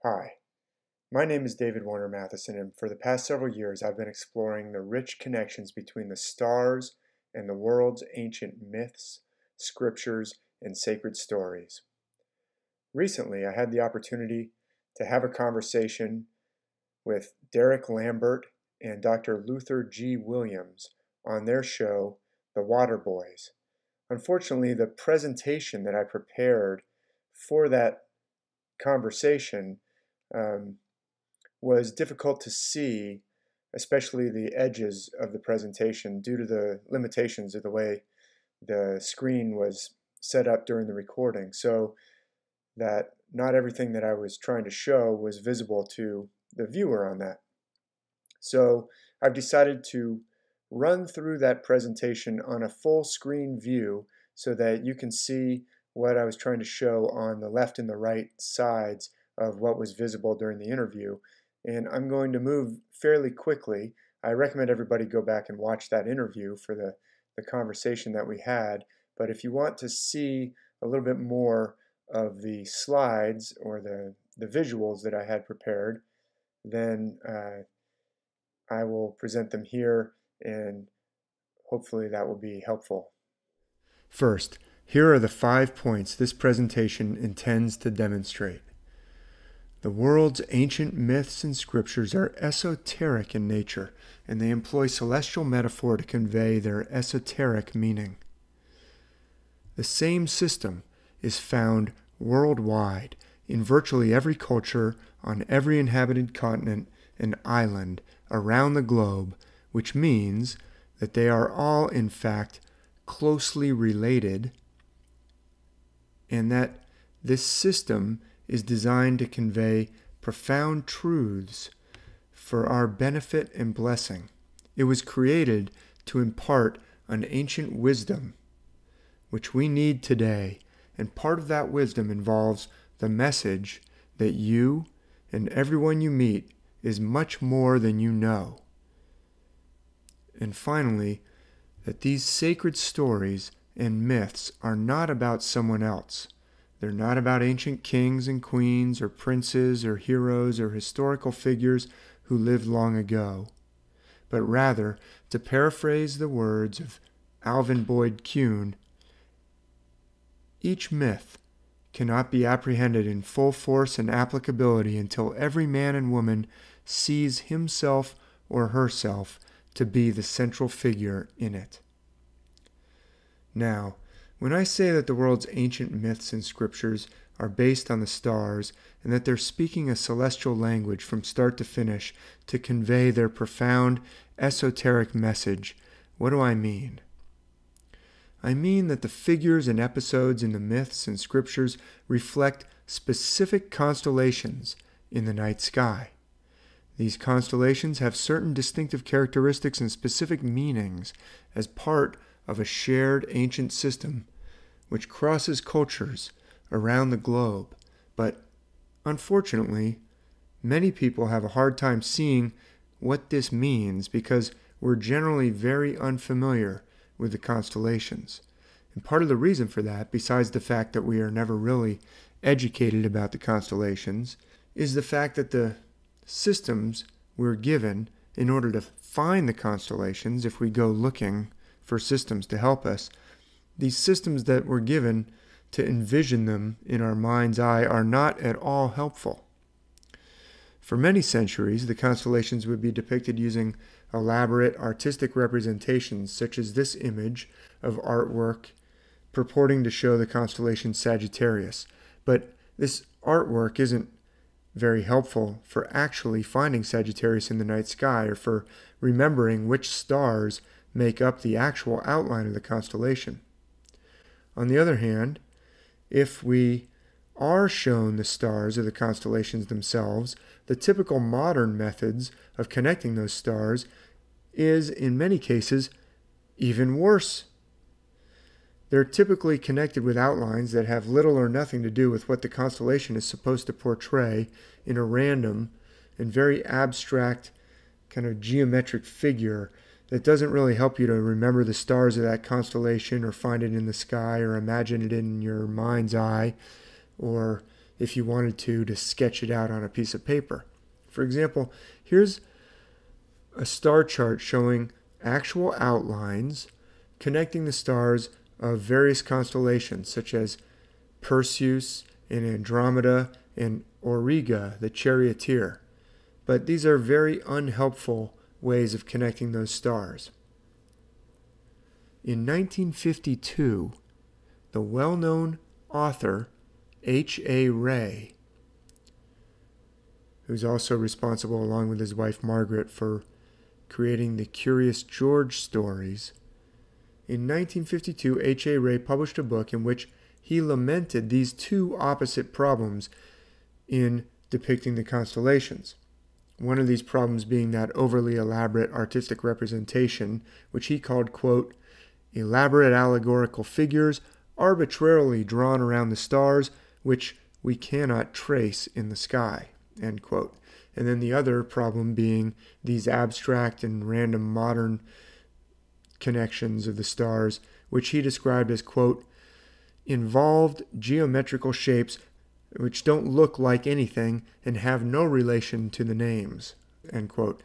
Hi, my name is David Warner Matheson, and for the past several years I've been exploring the rich connections between the stars and the world's ancient myths, scriptures, and sacred stories. Recently, I had the opportunity to have a conversation with Derek Lambert and Dr. Luther G. Williams on their show, The Water Boys. Unfortunately, the presentation that I prepared for that conversation um, was difficult to see, especially the edges of the presentation, due to the limitations of the way the screen was set up during the recording, so that not everything that I was trying to show was visible to the viewer on that. So I've decided to run through that presentation on a full screen view so that you can see what I was trying to show on the left and the right sides of what was visible during the interview. And I'm going to move fairly quickly. I recommend everybody go back and watch that interview for the conversation that we had. But if you want to see a little bit more of the slides or the visuals that I had prepared, then I will present them here, and hopefully that will be helpful. First, here are the 5 points this presentation intends to demonstrate. The world's ancient myths and scriptures are esoteric in nature, and they employ celestial metaphor to convey their esoteric meaning. The same system is found worldwide in virtually every culture on every inhabited continent and island around the globe, which means that they are all, in fact, closely related, and that this system is designed to convey profound truths for our benefit and blessing. It was created to impart an ancient wisdom, which we need today, and part of that wisdom involves the message that you and everyone you meet is much more than you know. And finally, that these sacred stories and myths are not about someone else. They're not about ancient kings and queens or princes or heroes or historical figures who lived long ago, but rather, to paraphrase the words of Alvin Boyd Kuhn, each myth cannot be apprehended in full force and applicability until every man and woman sees himself or herself to be the central figure in it. Now, when I say that the world's ancient myths and scriptures are based on the stars and that they're speaking a celestial language from start to finish to convey their profound esoteric message, what do I mean? I mean that the figures and episodes in the myths and scriptures reflect specific constellations in the night sky. These constellations have certain distinctive characteristics and specific meanings as part of a shared ancient system which crosses cultures around the globe. But unfortunately, many people have a hard time seeing what this means because we're generally very unfamiliar with the constellations. And part of the reason for that, besides the fact that we are never really educated about the constellations, is the fact that the systems we're given in order to find the constellations, if we go looking for systems to help us, these systems that we're given to envision them in our mind's eye are not at all helpful. For many centuries, the constellations would be depicted using elaborate artistic representations, such as this image of artwork purporting to show the constellation Sagittarius. But this artwork isn't very helpful for actually finding Sagittarius in the night sky or for remembering which stars make up the actual outline of the constellation. On the other hand, if we are shown the stars of the constellations themselves, the typical modern methods of connecting those stars is, in many cases, even worse. They're typically connected with outlines that have little or nothing to do with what the constellation is supposed to portray in a random and very abstract kind of geometric figure that doesn't really help you to remember the stars of that constellation or find it in the sky or imagine it in your mind's eye or if you wanted to sketch it out on a piece of paper. For example, here's a star chart showing actual outlines connecting the stars of various constellations, such as Perseus and Andromeda and Auriga, the charioteer. But these are very unhelpful ways of connecting those stars. In 1952, the well-known author H.A. Rey, who's also responsible, along with his wife Margaret, for creating the Curious George stories, in 1952, H.A. Rey published a book in which he lamented these two opposite problems in depicting the constellations. One of these problems being that overly elaborate artistic representation, which he called, quote, elaborate allegorical figures arbitrarily drawn around the stars, which we cannot trace in the sky, end quote. And then the other problem being these abstract and random modern connections of the stars, which he described as, quote, involved geometrical shapes which don't look like anything and have no relation to the names, end quote.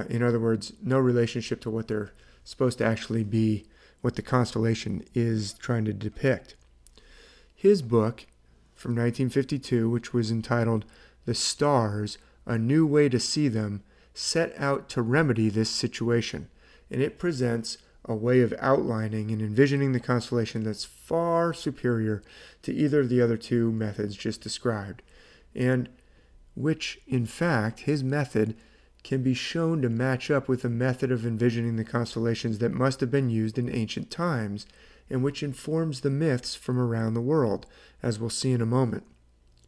In other words, no relationship to what they're supposed to actually be, what the constellation is trying to depict. His book from 1952, which was entitled The Stars, A New Way to See Them, set out to remedy this situation, and it presents a way of outlining and envisioning the constellation that's far superior to either of the other two methods just described, and which, in fact, his method can be shown to match up with the method of envisioning the constellations that must have been used in ancient times, and which informs the myths from around the world, as we'll see in a moment.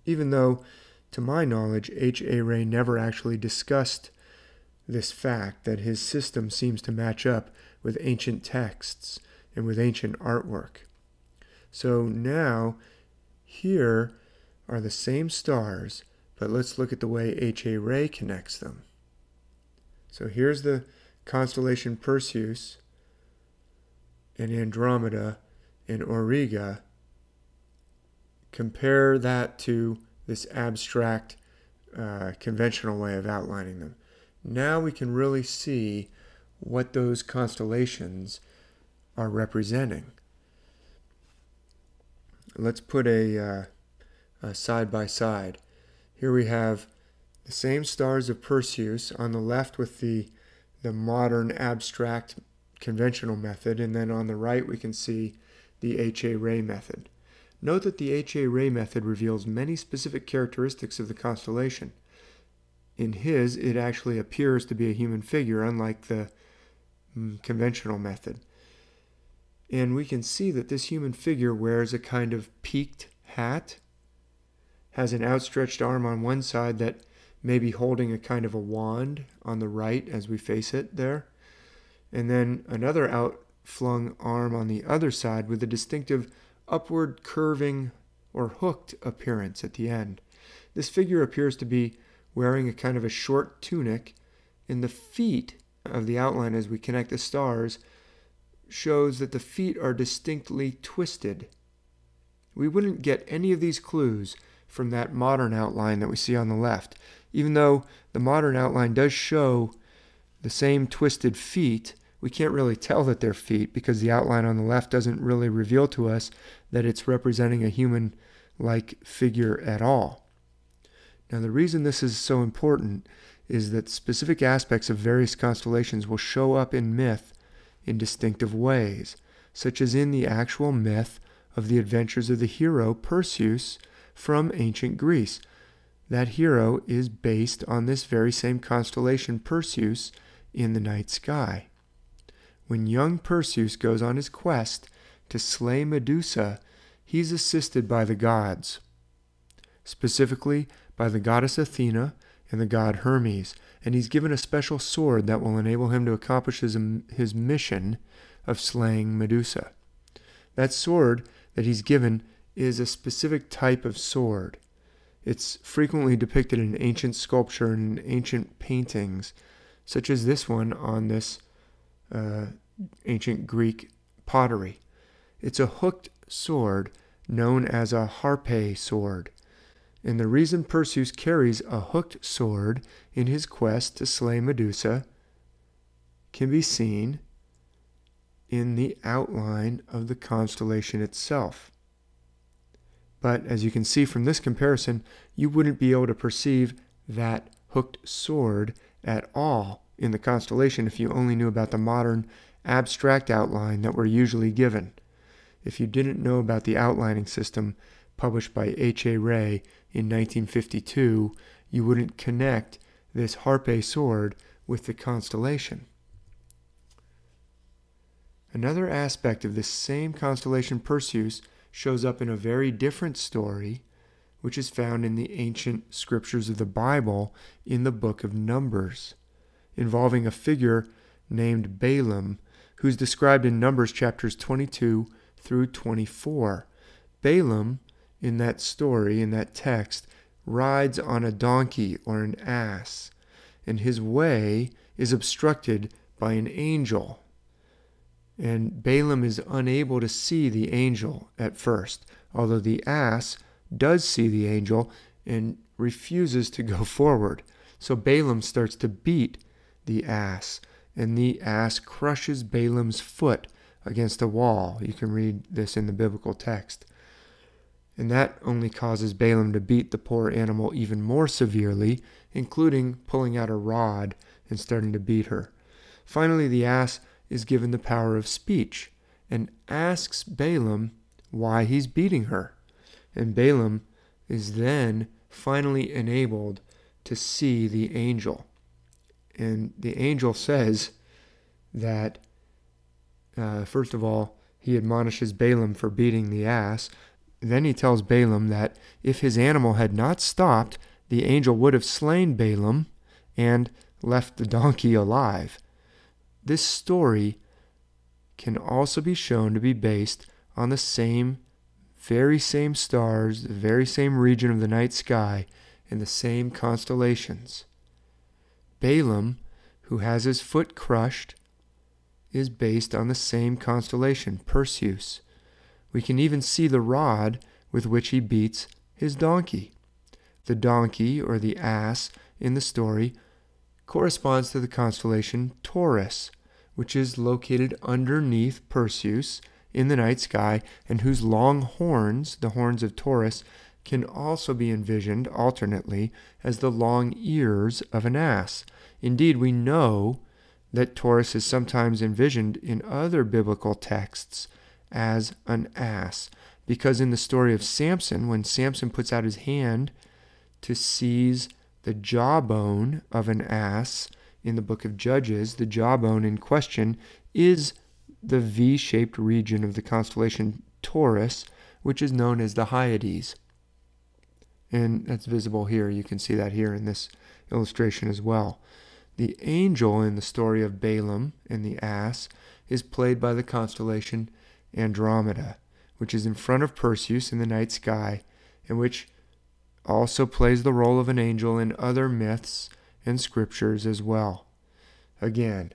Even though, to my knowledge, H.A. Rey never actually discussed this fact that his system seems to match up with ancient texts and with ancient artwork. So now, here are the same stars, but let's look at the way H.A. Rey connects them. So here's the constellation Perseus and Andromeda and Auriga. Compare that to this abstract, conventional way of outlining them. Now we can really see what those constellations are representing. Let's put a side by side. Here we have the same stars of Perseus on the left with the modern abstract conventional method, and then on the right we can see the H.A. Rey method. Note that the H.A. Rey method reveals many specific characteristics of the constellation. In his, it actually appears to be a human figure, unlike the conventional method. And we can see that this human figure wears a kind of peaked hat, has an outstretched arm on one side that may be holding a kind of a wand on the right as we face it there, and then another outflung arm on the other side with a distinctive upward curving or hooked appearance at the end. This figure appears to be wearing a kind of a short tunic, and the feet of the outline as we connect the stars shows that the feet are distinctly twisted. We wouldn't get any of these clues from that modern outline that we see on the left, even though the modern outline does show the same twisted feet. We can't really tell that they're feet because the outline on the left doesn't really reveal to us that it's representing a human-like figure at all. Now, the reason this is so important is that specific aspects of various constellations will show up in myth in distinctive ways, such as in the actual myth of the adventures of the hero Perseus from ancient Greece. That hero is based on this very same constellation Perseus in the night sky. When young Perseus goes on his quest to slay Medusa, he's assisted by the gods, specifically by the goddess Athena and the god Hermes, and he's given a special sword that will enable him to accomplish his mission of slaying Medusa. That sword that he's given is a specific type of sword. It's frequently depicted in ancient sculpture and ancient paintings, such as this one on this ancient Greek pottery. It's a hooked sword known as a harpe sword. And the reason Perseus carries a hooked sword in his quest to slay Medusa can be seen in the outline of the constellation itself. But as you can see from this comparison, you wouldn't be able to perceive that hooked sword at all in the constellation if you only knew about the modern abstract outline that we're usually given. If you didn't know about the outlining system published by H.A. Ray in 1952, you wouldn't connect this harpe sword with the constellation. Another aspect of this same constellation Perseus shows up in a very different story, which is found in the ancient scriptures of the Bible in the book of Numbers, involving a figure named Balaam, who's described in Numbers chapters 22 through 24. Balaam, in that story, in that text, rides on a donkey or an ass, and his way is obstructed by an angel. And Balaam is unable to see the angel at first, although the ass does see the angel and refuses to go forward. So Balaam starts to beat the ass, and the ass crushes Balaam's foot against a wall. You can read this in the biblical text. And that only causes Balaam to beat the poor animal even more severely, including pulling out a rod and starting to beat her. Finally, the ass is given the power of speech and asks Balaam why he's beating her. And Balaam is then finally enabled to see the angel. And the angel says that, first of all, he admonishes Balaam for beating the ass. Then he tells Balaam that if his animal had not stopped, the angel would have slain Balaam and left the donkey alive. This story can also be shown to be based on the very same stars, the very same region of the night sky, and the same constellations. Balaam, who has his foot crushed, is based on the same constellation, Perseus. We can even see the rod with which he beats his donkey. The donkey, or the ass, in the story corresponds to the constellation Taurus, which is located underneath Perseus in the night sky, and whose long horns, the horns of Taurus, can also be envisioned alternately as the long ears of an ass. Indeed, we know that Taurus is sometimes envisioned in other biblical texts as an ass, because in the story of Samson, when Samson puts out his hand to seize the jawbone of an ass in the book of Judges, the jawbone in question is the V-shaped region of the constellation Taurus, which is known as the Hyades. And that's visible here. You can see that here in this illustration as well. The angel in the story of Balaam and the ass is played by the constellation Andromeda, which is in front of Perseus in the night sky, and which also plays the role of an angel in other myths and scriptures as well. Again,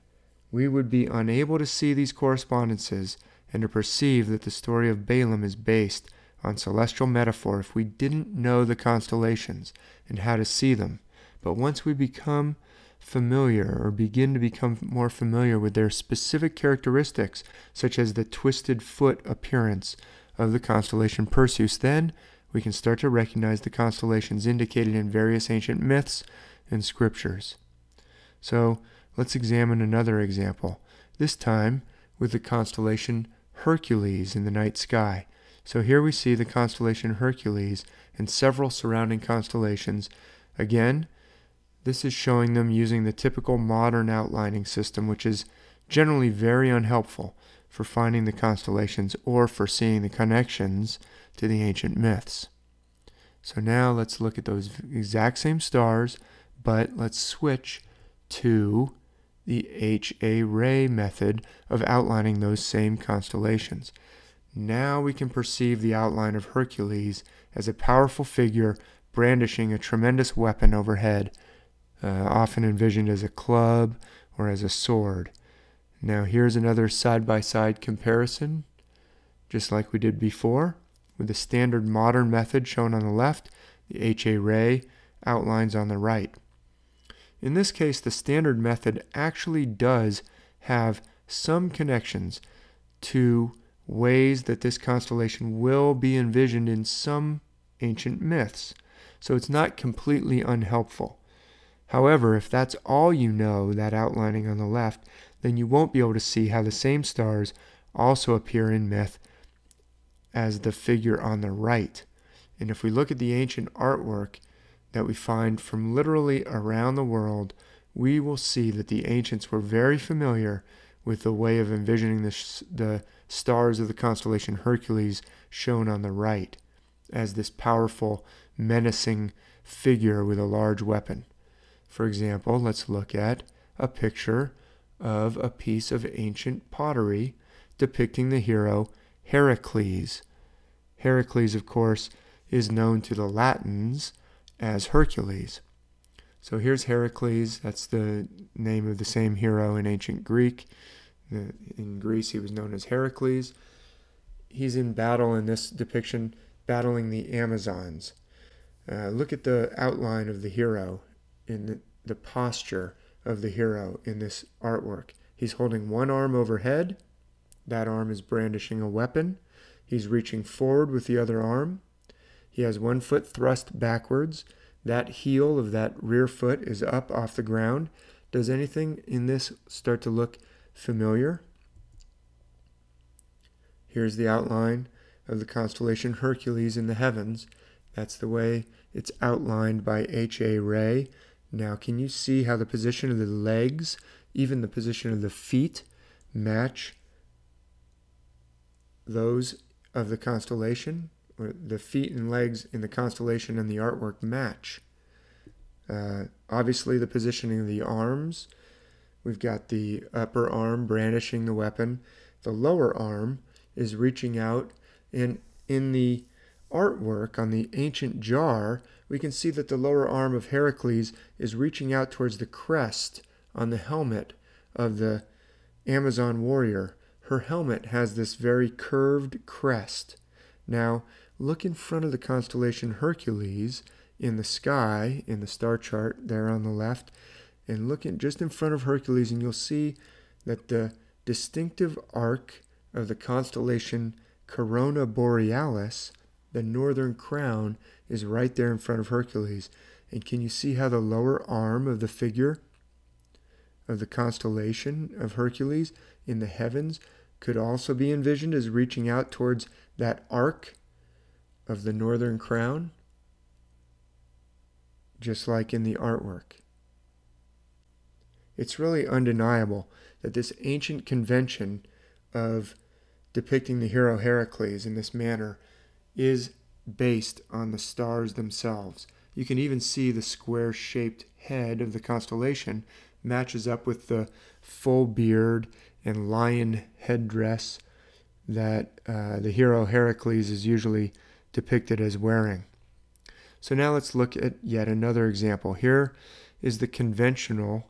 we would be unable to see these correspondences and to perceive that the story of Balaam is based on celestial metaphor if we didn't know the constellations and how to see them. But once we become familiar or begin to become more familiar with their specific characteristics, such as the twisted foot appearance of the constellation Perseus, then we can start to recognize the constellations indicated in various ancient myths and scriptures. So let's examine another example, this time with the constellation Hercules in the night sky. So here we see the constellation Hercules and several surrounding constellations. Again, this is showing them using the typical modern outlining system, which is generally very unhelpful for finding the constellations or for seeing the connections to the ancient myths. So now let's look at those exact same stars, but let's switch to the H.A. Ray method of outlining those same constellations. Now we can perceive the outline of Hercules as a powerful figure brandishing a tremendous weapon overhead, often envisioned as a club or as a sword. Now here's another side-by-side comparison, just like we did before, with the standard modern method shown on the left the HA ray outlines on the right. In this case, the standard method actually does have some connections to ways that this constellation will be envisioned in some ancient myths. So it's not completely unhelpful. However, if that's all you know, that outlining on the left, then you won't be able to see how the same stars also appear in myth as the figure on the right. And if we look at the ancient artwork that we find from literally around the world, we will see that the ancients were very familiar with the way of envisioning the stars of the constellation Hercules shown on the right as this powerful, menacing figure with a large weapon. For example, let's look at a picture of a piece of ancient pottery depicting the hero Heracles. Heracles, of course, is known to the Latins as Hercules. So here's Heracles. That's the name of the same hero in ancient Greek. In Greece, he was known as Heracles. He's in battle in this depiction, battling the Amazons. Look at the outline of the hero in the posture of the hero in this artwork. He's holding one arm overhead. That arm is brandishing a weapon. He's reaching forward with the other arm. He has one foot thrust backwards. That heel of that rear foot is up off the ground. Does anything in this start to look familiar? Here's the outline of the constellation Hercules in the heavens. That's the way it's outlined by H.A. Ray. Now, can you see how the position of the legs, even the position of the feet, match those of the constellation? Or the feet and legs in the constellation and the artwork match. Obviously, the positioning of the arms. We've got the upper arm brandishing the weapon. The lower arm is reaching out, and in the artwork on the ancient jar, we can see that the lower arm of Heracles is reaching out towards the crest on the helmet of the Amazon warrior. Her helmet has this very curved crest. Now, look in front of the constellation Hercules in the sky, in the star chart there on the left, and look just in front of Hercules, and you'll see that the distinctive arc of the constellation Corona Borealis, the northern crown, is right there in front of Hercules. And can you see how the lower arm of the figure of the constellation of Hercules in the heavens could also be envisioned as reaching out towards that arc of the northern crown, just like in the artwork? It's really undeniable that this ancient convention of depicting the hero Heracles in this manner is based on the stars themselves. You can even see the square-shaped head of the constellation matches up with the full beard and lion headdress that the hero Heracles is usually depicted as wearing. So now let's look at yet another example. Here is the conventional,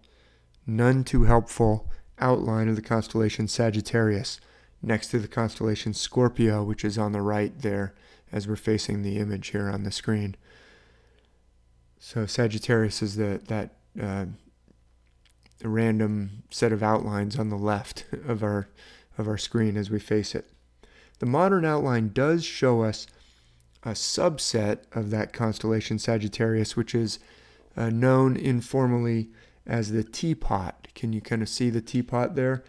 none too helpful outline of the constellation Sagittarius next to the constellation Scorpio, which is on the right there as we're facing the image here on the screen. So Sagittarius is the random set of outlines on the left of our screen as we face it. The modern outline does show us a subset of that constellation Sagittarius, which is known informally as the teapot. Can you kind of see the teapot there?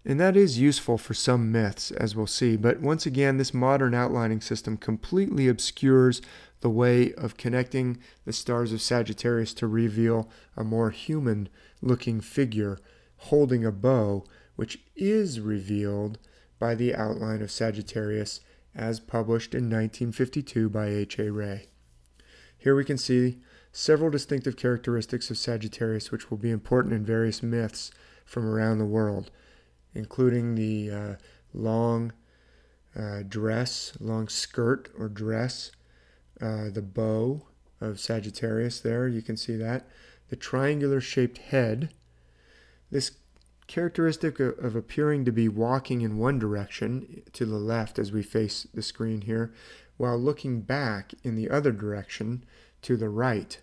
And that is useful for some myths, as we'll see. But once again, this modern outlining system completely obscures the way of connecting the stars of Sagittarius to reveal a more human-looking figure holding a bow, which is revealed by the outline of Sagittarius as published in 1952 by H.A. Ray. Here we can see several distinctive characteristics of Sagittarius which will be important in various myths from around the world, including the long skirt or dress, the bow of Sagittarius there, you can see that, the triangular shaped head. This characteristic of appearing to be walking in one direction to the left as we face the screen here, while looking back in the other direction to the right,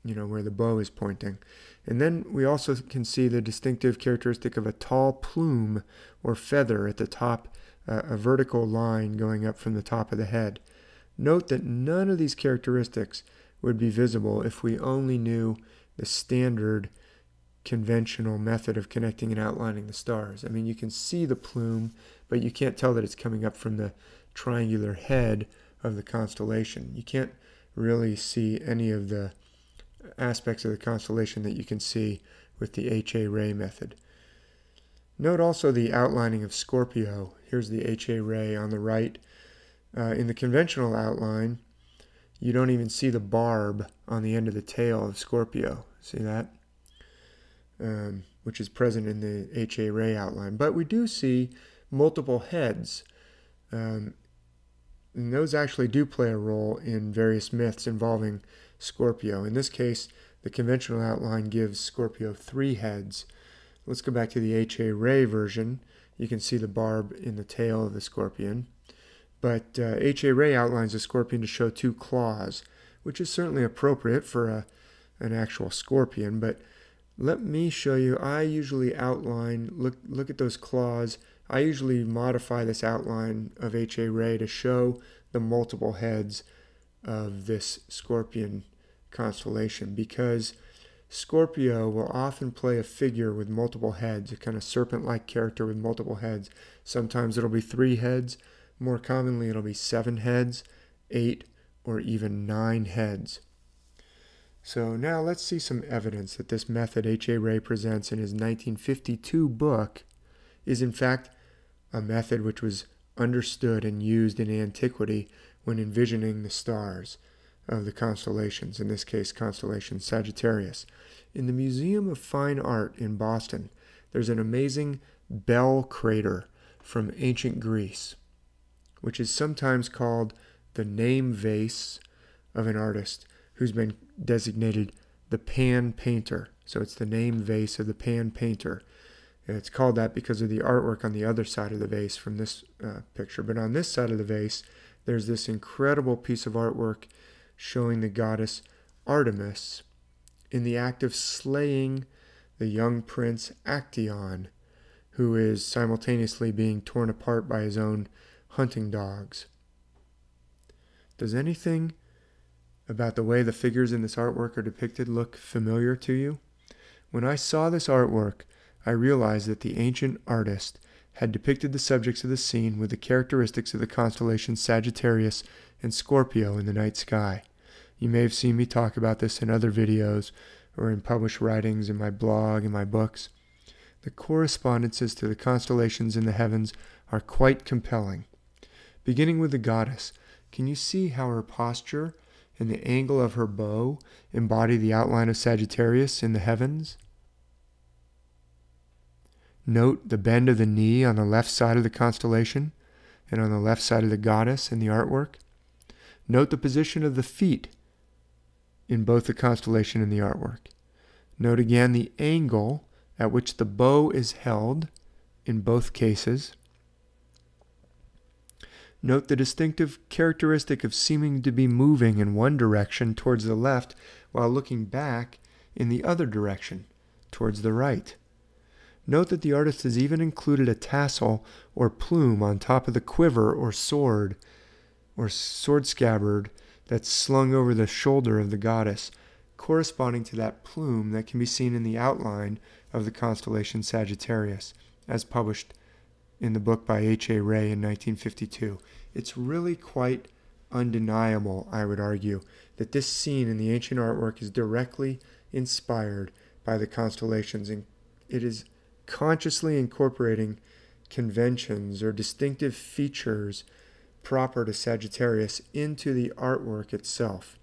where the bow is pointing. And then we also can see the distinctive characteristic of a tall plume or feather at the top, a vertical line going up from the top of the head. Note that none of these characteristics would be visible if we only knew the standard conventional method of connecting and outlining the stars. I mean, you can see the plume, but you can't tell that it's coming up from the triangular head of the constellation. You can't really see any of the aspects of the constellation that you can see with the HA ray method. Note also the outlining of Scorpio. Here's the HA ray on the right. In the conventional outline, you don't even see the barb on the end of the tail of Scorpio. See that? Which is present in the HA ray outline. But we do see multiple heads. And those actually do play a role in various myths involving Scorpio. In this case, the conventional outline gives Scorpio 3 heads. Let's go back to the HA ray version. You can see the barb in the tail of the scorpion. But HA ray outlines the scorpion to show 2 claws, which is certainly appropriate for an actual scorpion. But let me show you. I usually outline, look at those claws. I usually modify this outline of HA ray to show the multiple heads of this scorpion constellation, because Scorpio will often play a figure with multiple heads, a kind of serpent-like character with multiple heads. Sometimes it'll be 3 heads. More commonly, it'll be 7 heads, 8, or even 9 heads. So now let's see some evidence that this method H.A. Ray presents in his 1952 book is in fact a method which was understood and used in antiquity when envisioning the stars of the constellations, in this case constellation Sagittarius. In the Museum of Fine Art in Boston, there's an amazing bell crater from ancient Greece, which is sometimes called the name vase of an artist who's been designated the Pan Painter. So it's the name vase of the Pan Painter. And it's called that because of the artwork on the other side of the vase from this picture. But on this side of the vase, there's this incredible piece of artwork showing the goddess Artemis in the act of slaying the young prince Actaeon, who is simultaneously being torn apart by his own hunting dogs. Does anything about the way the figures in this artwork are depicted look familiar to you? When I saw this artwork, I realized that the ancient artist had depicted the subjects of the scene with the characteristics of the constellations Sagittarius and Scorpio in the night sky. You may have seen me talk about this in other videos or in published writings in my blog and my books. The correspondences to the constellations in the heavens are quite compelling. Beginning with the goddess, can you see how her posture and the angle of her bow embody the outline of Sagittarius in the heavens? Note the bend of the knee on the left side of the constellation and on the left side of the goddess in the artwork. Note the position of the feet in both the constellation and the artwork. Note again the angle at which the bow is held in both cases. Note the distinctive characteristic of seeming to be moving in one direction towards the left while looking back in the other direction towards the right. Note that the artist has even included a tassel or plume on top of the quiver or sword scabbard that's slung over the shoulder of the goddess, corresponding to that plume that can be seen in the outline of the constellation Sagittarius, as published in the book by H.A. Ray in 1952. It's really quite undeniable, I would argue, that this scene in the ancient artwork is directly inspired by the constellations, and it is consciously incorporating conventions or distinctive features proper to Sagittarius into the artwork itself.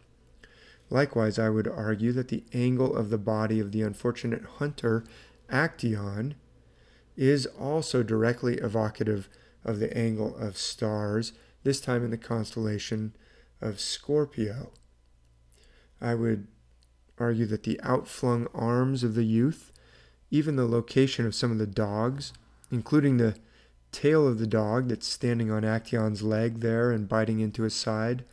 Likewise, I would argue that the angle of the body of the unfortunate hunter, Actaeon, is also directly evocative of the angle of stars, this time in the constellation of Scorpio. I would argue that the outflung arms of the youth Even the location of some of the dogs, including the tail of the dog that's standing on Actaeon's leg there and biting into his side,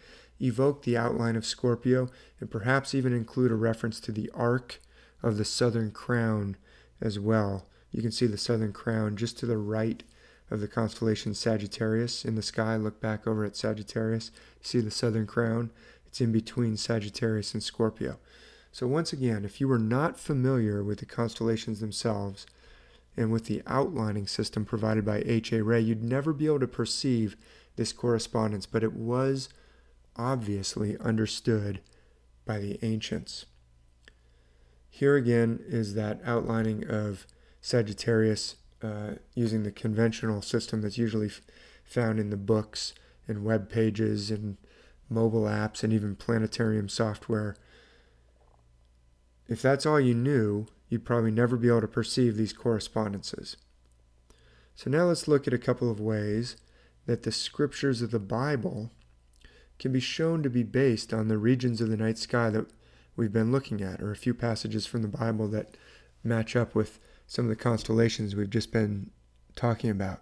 evoke the outline of Scorpio, and perhaps even include a reference to the arc of the southern crown as well. You can see the southern crown just to the right of the constellation Sagittarius in the sky. Look back over at Sagittarius. You see the southern crown? It's in between Sagittarius and Scorpio. So once again, if you were not familiar with the constellations themselves and with the outlining system provided by H.A. Rey, you'd never be able to perceive this correspondence, but it was obviously understood by the ancients. Here again is that outlining of Sagittarius using the conventional system that's usually found in the books and web pages and mobile apps and even planetarium software. If that's all you knew, you'd probably never be able to perceive these correspondences. So now let's look at a couple of ways that the scriptures of the Bible can be shown to be based on the regions of the night sky that we've been looking at, or a few passages from the Bible that match up with some of the constellations we've just been talking about.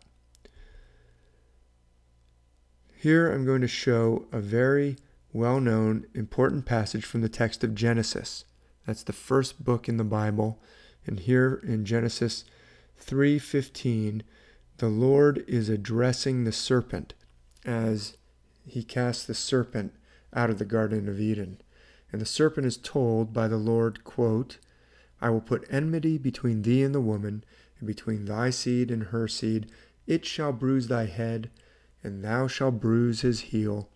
Here I'm going to show a very well-known, important passage from the text of Genesis. That's the first book in the Bible. And here in Genesis 3:15, the Lord is addressing the serpent as he casts the serpent out of the Garden of Eden. And the serpent is told by the Lord, quote, "I will put enmity between thee and the woman, and between thy seed and her seed. It shall bruise thy head, and thou shalt bruise his heel."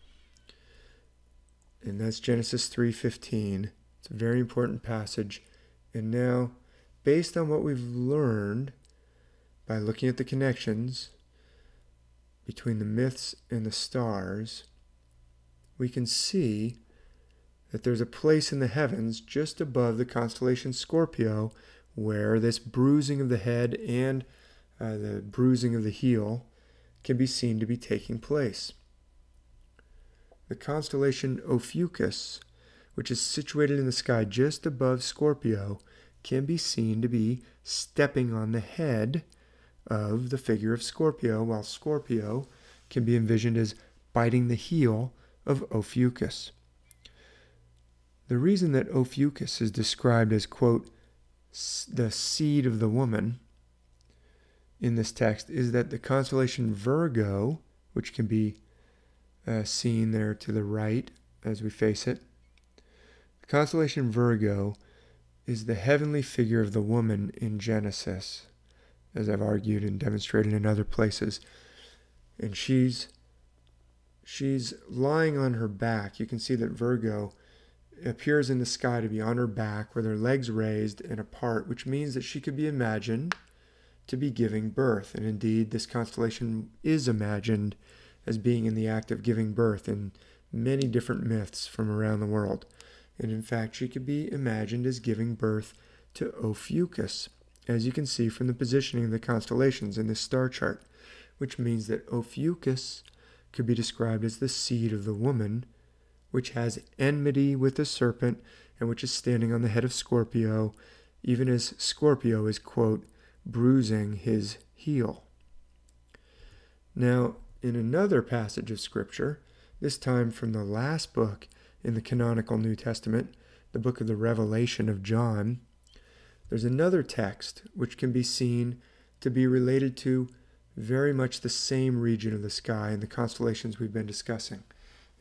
And that's Genesis 3:15. It's a very important passage. And now, based on what we've learned by looking at the connections between the myths and the stars, we can see that there's a place in the heavens just above the constellation Scorpio where this bruising of the head and the bruising of the heel can be seen to be taking place. The constellation Ophiuchus, which is situated in the sky just above Scorpio, can be seen to be stepping on the head of the figure of Scorpio, while Scorpio can be envisioned as biting the heel of Ophiuchus. The reason that Ophiuchus is described as, quote, the seed of the woman in this text is that the constellation Virgo, which can be seen there to the right as we face it, the constellation Virgo is the heavenly figure of the woman in Genesis, as I've argued and demonstrated in other places. And she's lying on her back. You can see that Virgo appears in the sky to be on her back with her legs raised and apart, which means that she could be imagined to be giving birth. And indeed, this constellation is imagined as being in the act of giving birth in many different myths from around the world. And in fact, she could be imagined as giving birth to Ophiuchus, as you can see from the positioning of the constellations in this star chart, which means that Ophiuchus could be described as the seed of the woman, which has enmity with the serpent and which is standing on the head of Scorpio, even as Scorpio is, quote, bruising his heel. Now, in another passage of Scripture, this time from the last book in the canonical New Testament, the book of the Revelation of John, there's another text which can be seen to be related to very much the same region of the sky and the constellations we've been discussing.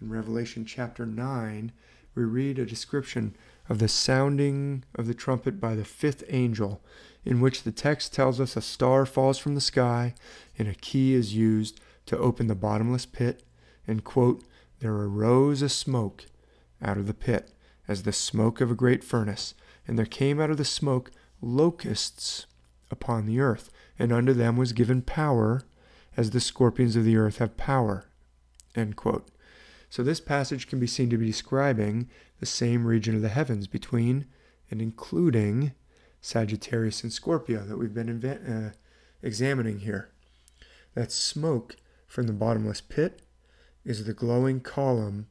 In Revelation chapter 9, we read a description of the sounding of the trumpet by the fifth angel, in which the text tells us a star falls from the sky and a key is used to open the bottomless pit, and, quote, there arose a smoke out of the pit, as the smoke of a great furnace, and there came out of the smoke locusts upon the earth, and unto them was given power, as the scorpions of the earth have power, end quote. So this passage can be seen to be describing the same region of the heavens between and including Sagittarius and Scorpio that we've been examining here. That smoke from the bottomless pit is the glowing column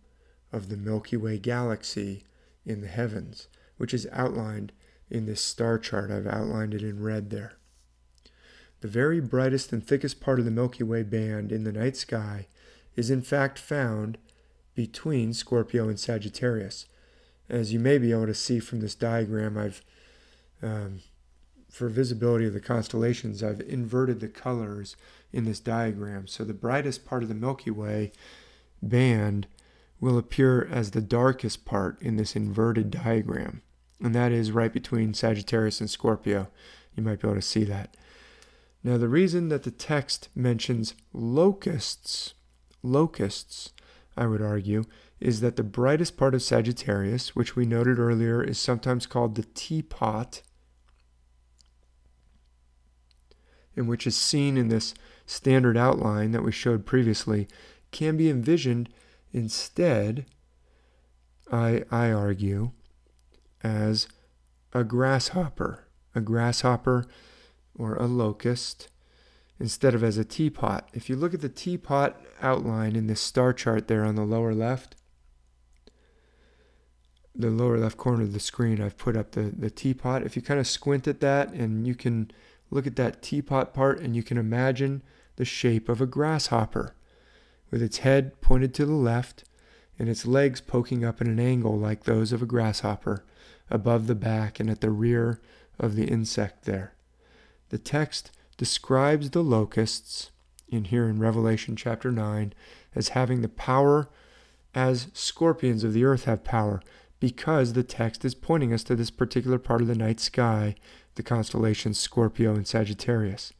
of the Milky Way galaxy in the heavens, which is outlined in this star chart. I've outlined it in red there. The very brightest and thickest part of the Milky Way band in the night sky is in fact found between Scorpio and Sagittarius. As you may be able to see from this diagram, for visibility of the constellations, I've inverted the colors in this diagram. So the brightest part of the Milky Way band will appear as the darkest part in this inverted diagram. And that is right between Sagittarius and Scorpio. You might be able to see that. Now, the reason that the text mentions locusts, I would argue, is that the brightest part of Sagittarius, which we noted earlier is sometimes called the teapot, and which is seen in this standard outline that we showed previously, can be envisioned instead, I argue, as a grasshopper or a locust, instead of as a teapot. If you look at the teapot outline in this star chart there on the lower left corner of the screen, I've put up the teapot. If you kind of squint at that, and you can look at that teapot part, and you can imagine the shape of a grasshopper with its head pointed to the left and its legs poking up at an angle like those of a grasshopper above the back and at the rear of the insect there. The text describes the locusts here in Revelation chapter 9 as having the power as scorpions of the earth have power, because the text is pointing us to this particular part of the night sky, the constellations Scorpio and Sagittarius.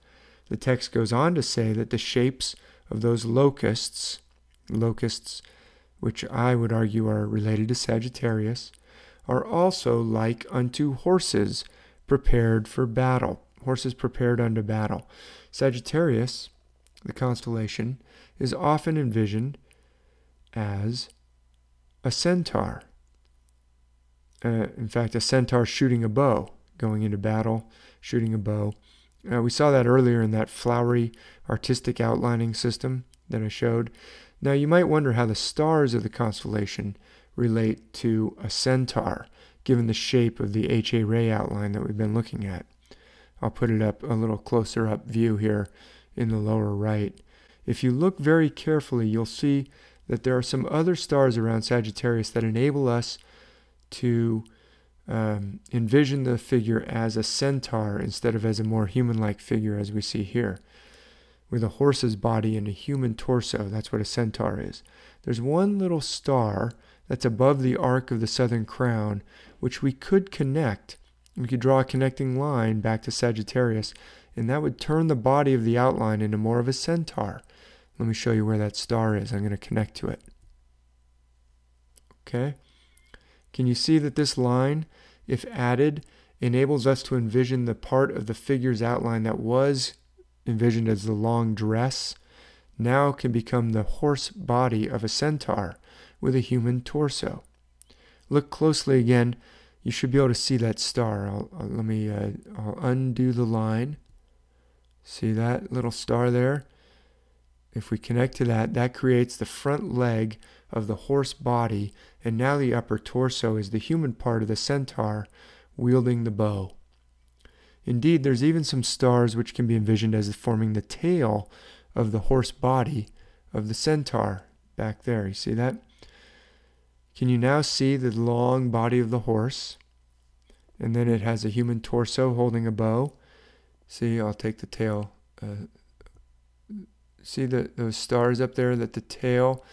The text goes on to say that the shapes of those locusts, which I would argue are related to Sagittarius, are also like unto horses prepared for battle. Horses prepared unto battle. Sagittarius, the constellation, is often envisioned as a centaur. In fact, a centaur shooting a bow, going into battle, shooting a bow. We saw that earlier in that flowery artistic outlining system that I showed. Now, you might wonder how the stars of the constellation relate to a centaur, given the shape of the HA ray outline that we've been looking at. I'll put it up a little closer up view here in the lower right. If you look very carefully, you'll see that there are some other stars around Sagittarius that enable us to envision the figure as a centaur instead of as a more human-like figure as we see here, with a horse's body and a human torso. That's what a centaur is. There's one little star that's above the arc of the southern crown, which we could connect. We could draw a connecting line back to Sagittarius, and that would turn the body of the outline into more of a centaur. Let me show you where that star is. I'm going to connect to it. Okay? Can you see that this line, if added, enables us to envision the part of the figure's outline that was envisioned as the long dress, now can become the horse body of a centaur with a human torso. Look closely again. You should be able to see that star. I'll undo the line. See that little star there? If we connect to that, that creates the front leg of the horse body, and now the upper torso is the human part of the centaur wielding the bow. Indeed, there's even some stars which can be envisioned as forming the tail of the horse body of the centaur back there. You see that? Can you now see the long body of the horse? And then it has a human torso holding a bow. See, I'll take the tail. See those stars up there, that the tail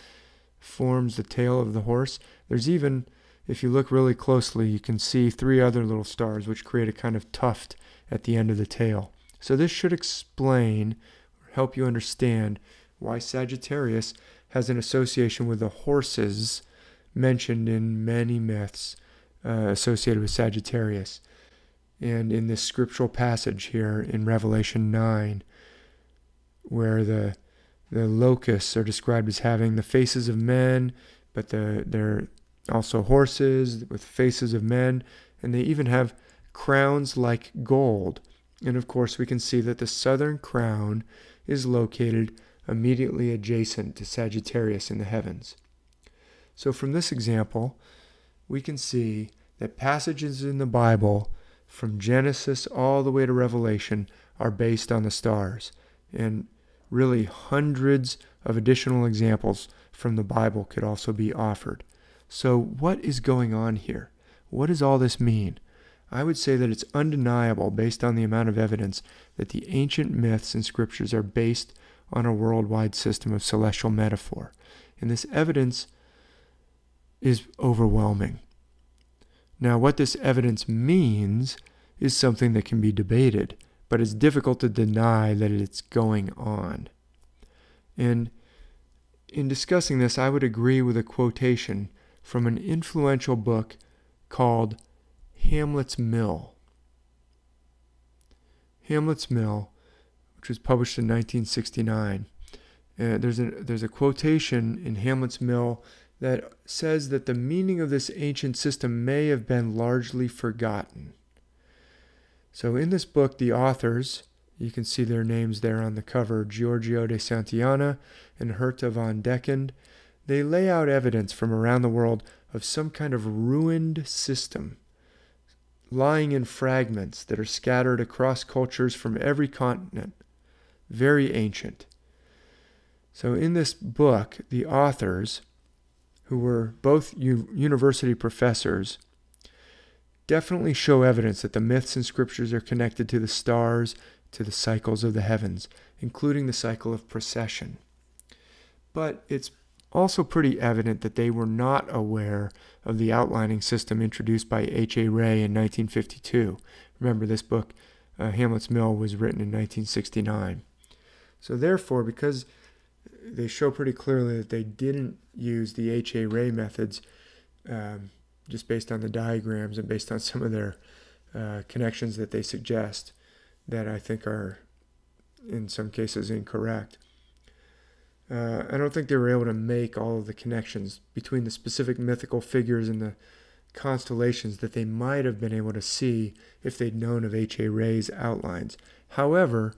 forms the tail of the horse? There's even, if you look really closely, you can see 3 other little stars which create a kind of tuft at the end of the tail. So this should explain, or help you understand, why Sagittarius has an association with the horses mentioned in many myths associated with Sagittarius. And in this scriptural passage here in Revelation 9, where the locusts are described as having the faces of men, but they're also horses with faces of men, and they even have crowns like gold. And of course, we can see that the southern crown is located immediately adjacent to Sagittarius in the heavens. So from this example, we can see that passages in the Bible from Genesis all the way to Revelation are based on the stars. And really hundreds of additional examples from the Bible could also be offered. So what is going on here? What does all this mean? I would say that it's undeniable, based on the amount of evidence, that the ancient myths and scriptures are based on a worldwide system of celestial metaphor. And this evidence is overwhelming. Now, what this evidence means is something that can be debated, but it's difficult to deny that it's going on. And in discussing this, I would agree with a quotation from an influential book called Hamlet's Mill. Hamlet's Mill, which was published in 1969. There's a quotation in Hamlet's Mill that says that the meaning of this ancient system may have been largely forgotten. So in this book, the authors, you can see their names there on the cover, Giorgio de Santillana and Herta von Deckend, they lay out evidence from around the world of some kind of ruined system, lying in fragments that are scattered across cultures from every continent, very ancient. So in this book, the authors, who were both university professors, definitely show evidence that the myths and scriptures are connected to the stars, to the cycles of the heavens, including the cycle of precession. But it's also pretty evident that they were not aware of the outlining system introduced by H.A. Rey in 1952. Remember, this book, Hamlet's Mill, was written in 1969. So therefore, because they show pretty clearly that they didn't use the H.A. Rey methods, just based on the diagrams and based on some of their connections that they suggest, that I think are, in some cases, incorrect. I don't think they were able to make all of the connections between the specific mythical figures and the constellations that they might have been able to see if they'd known of H.A. Rey's outlines. However,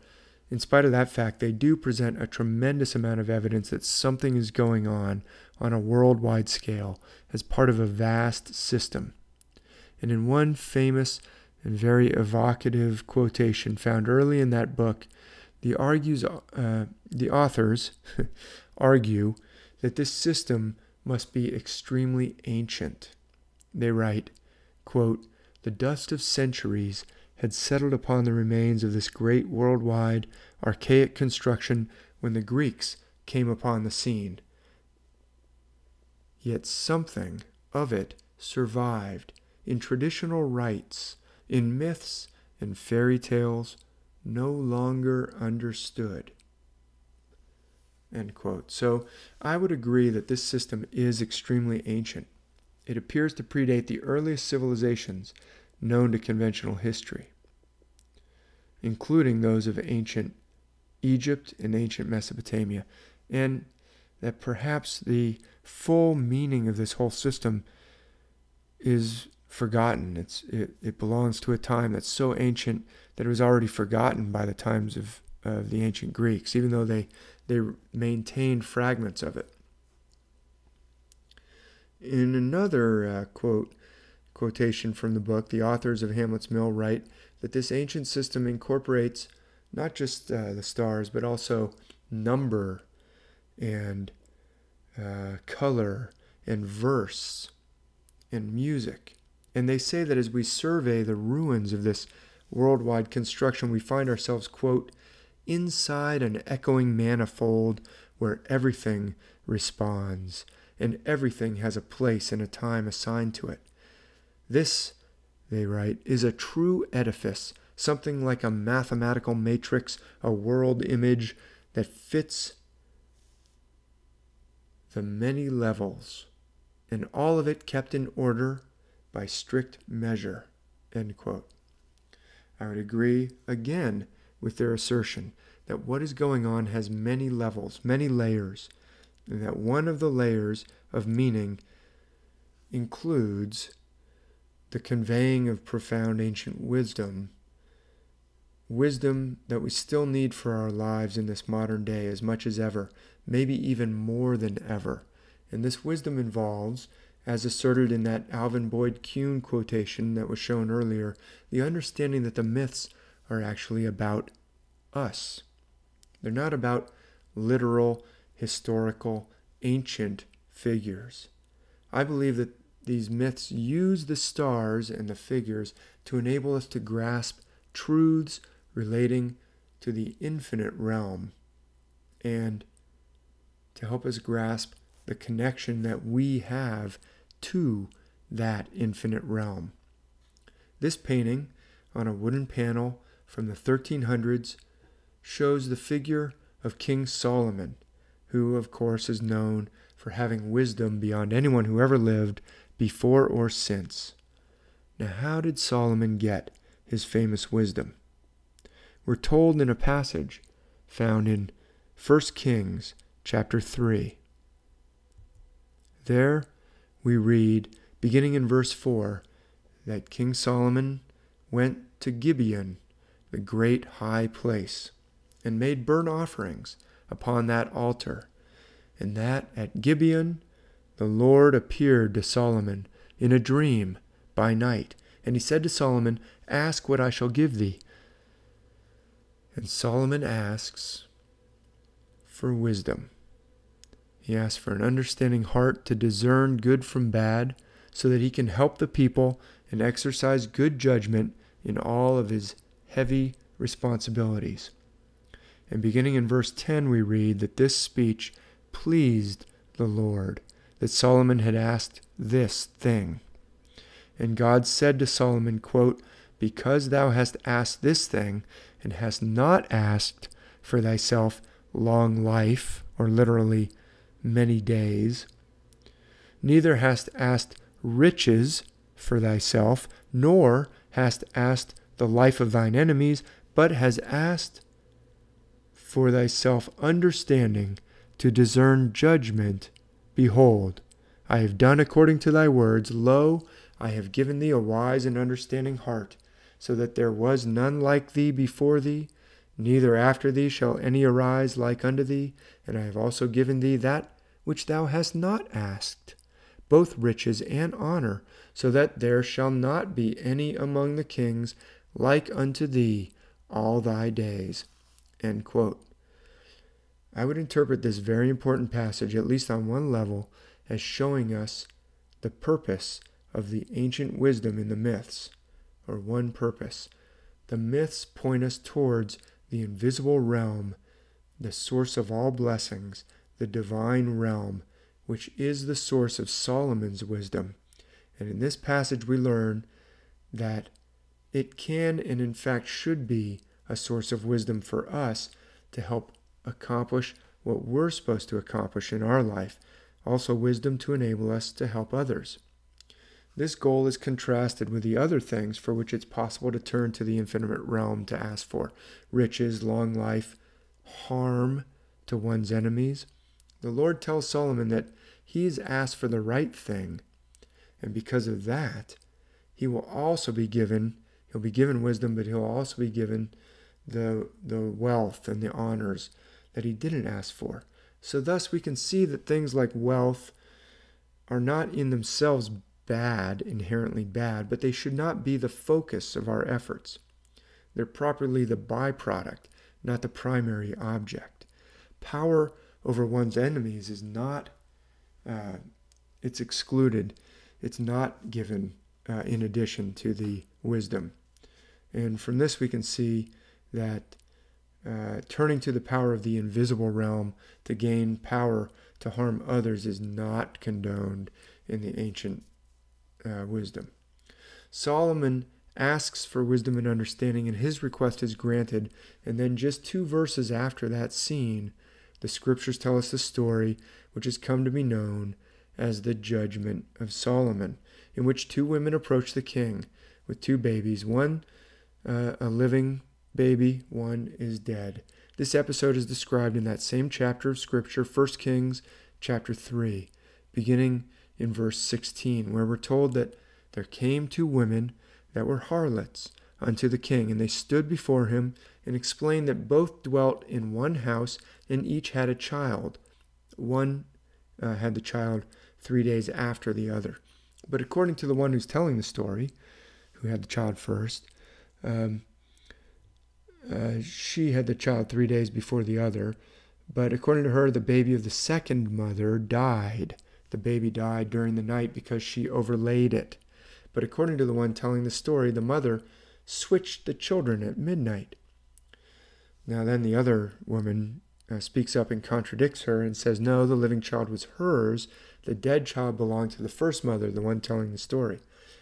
in spite of that fact, they do present a tremendous amount of evidence that something is going on a worldwide scale as part of a vast system. And in one famous and very evocative quotation found early in that book, the authors argue that this system must be extremely ancient. They write, quote, "The dust of centuries had settled upon the remains of this great worldwide archaic construction when the Greeks came upon the scene. Yet something of it survived in traditional rites, in myths and fairy tales no longer understood." End quote. So I would agree that this system is extremely ancient. It appears to predate the earliest civilizations known to conventional history, including those of ancient Egypt and ancient Mesopotamia, and that perhaps the full meaning of this whole system is forgotten. It belongs to a time that's so ancient that it was already forgotten by the times of the ancient Greeks, even though they maintained fragments of it. In another quotation from the book, the authors of Hamlet's Mill write that this ancient system incorporates not just the stars, but also number and color and verse and music. And they say that as we survey the ruins of this worldwide construction, we find ourselves, quote, "inside an echoing manifold where everything responds and everything has a place and a time assigned to it. This," they write, "is a true edifice, something like a mathematical matrix, a world image that fits the many levels, and all of it kept in order by strict measure." End quote. I would agree again with their assertion that what is going on has many levels, many layers, and that one of the layers of meaning includes the conveying of profound ancient wisdom that we still need for our lives in this modern day as much as ever, maybe even more than ever. And this wisdom involves, as asserted in that Alvin Boyd Kuhn quotation that was shown earlier, the understanding that the myths are actually about us. They're not about literal, historical, ancient figures. I believe that these myths use the stars and the figures to enable us to grasp truths relating to the infinite realm and to help us grasp the connection that we have to that infinite realm. This painting on a wooden panel from the 1300s shows the figure of King Solomon, who of course is known for having wisdom beyond anyone who ever lived before or since. Now, how did Solomon get his famous wisdom? We're told in a passage found in 1 Kings chapter 3. There we read, beginning in verse 4, that King Solomon went to Gibeon, the great high place, and made burnt offerings upon that altar, and that at Gibeon the Lord appeared to Solomon in a dream by night, and he said to Solomon, "Ask what I shall give thee." And Solomon asks for wisdom. He asks for an understanding heart to discern good from bad, so that he can help the people and exercise good judgment in all of his heavy responsibilities. And beginning in verse 10, we read that this speech pleased the Lord, that Solomon had asked this thing. And God said to Solomon, quote, "Because thou hast asked this thing, and hast not asked for thyself long life," or literally many days, "neither hast asked riches for thyself, nor hast asked the life of thine enemies, but hast asked for thyself understanding to discern judgment. Behold, I have done according to thy words. Lo, I have given thee a wise and understanding heart, so that there was none like thee before thee, neither after thee shall any arise like unto thee. And I have also given thee that which thou hast not asked, both riches and honor, so that there shall not be any among the kings like unto thee all thy days." End quote. I would interpret this very important passage, at least on one level, as showing us the purpose of the ancient wisdom in the myths, or one purpose. The myths point us towards the invisible realm, the source of all blessings, the divine realm, which is the source of Solomon's wisdom. And in this passage we learn that it can and in fact should be a source of wisdom for us to help accomplish what we're supposed to accomplish in our life. Also wisdom to enable us to help others. This goal is contrasted with the other things for which it's possible to turn to the infinite realm to ask for: riches, long life, harm to one's enemies. The Lord tells Solomon that he has asked for the right thing, and because of that, he'll be given wisdom, but he'll also be given the wealth and the honors that he didn't ask for. So thus we can see that things like wealth are not in themselves inherently bad, but they should not be the focus of our efforts. They're properly the byproduct, not the primary object. Power over one's enemies is not, it's excluded. It's not given in addition to the wisdom. And from this we can see that turning to the power of the invisible realm to gain power to harm others is not condoned in the ancient wisdom. Solomon asks for wisdom and understanding, and his request is granted. And then just 2 verses after that scene, the scriptures tell us the story which has come to be known as the judgment of Solomon, in which 2 women approach the king with 2 babies, one a living baby, one is dead. This episode is described in that same chapter of Scripture, 1 Kings chapter 3, beginning in verse 16, where we're told that there came 2 women that were harlots unto the king, and they stood before him and explained that both dwelt in one house, and each had a child. One had the child 3 days after the other. But according to the one who's telling the story, who had the child first, she had the child 3 days before the other. But according to her, the baby of the second mother died. The baby died during the night because she overlaid it. But according to the one telling the story, the mother switched the children at midnight. Now then the other woman speaks up and contradicts her and says, no, the living child was hers. The dead child belonged to the first mother, the one telling the story.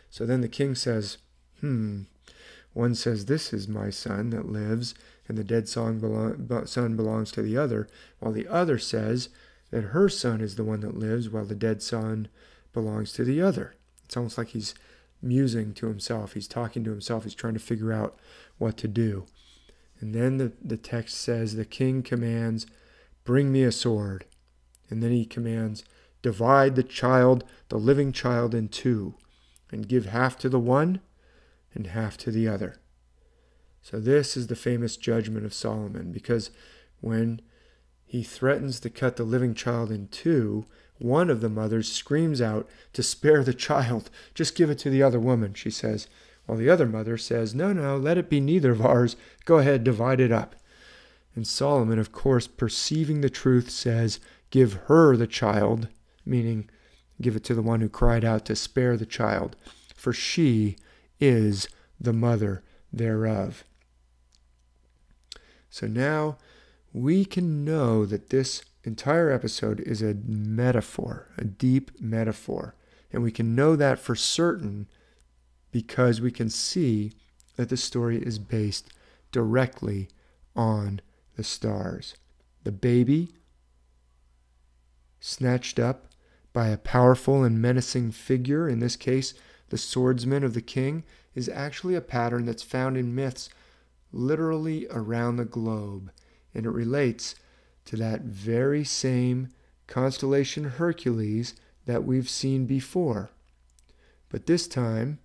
So then the king says, one says, this is my son that lives, and the dead son belongs to the other, while the other says that her son is the one that lives, while the dead son belongs to the other. It's almost like he's musing to himself. He's talking to himself. He's trying to figure out what to do. And then the text says, the king commands, bring me a sword. And then he commands, divide the living child in two, and give half to the one and half to the other. So this is the famous judgment of Solomon, because when he threatens to cut the living child in two, one of the mothers screams out to spare the child. Just give it to the other woman, she says. While the other mother says, no, let it be neither of ours. Go ahead, divide it up. And Solomon, of course, perceiving the truth, says, give her the child, meaning give it to the one who cried out to spare the child, for she is the mother thereof. So now we can know that this entire episode is a metaphor, a deep metaphor. And we can know that for certain because we can see that the story is based directly on the stars. The baby, snatched up by a powerful and menacing figure, in this case, the swordsman of the king, is actually a pattern that's found in myths literally around the globe. And it relates to that very same constellation Hercules that we've seen before. But this time,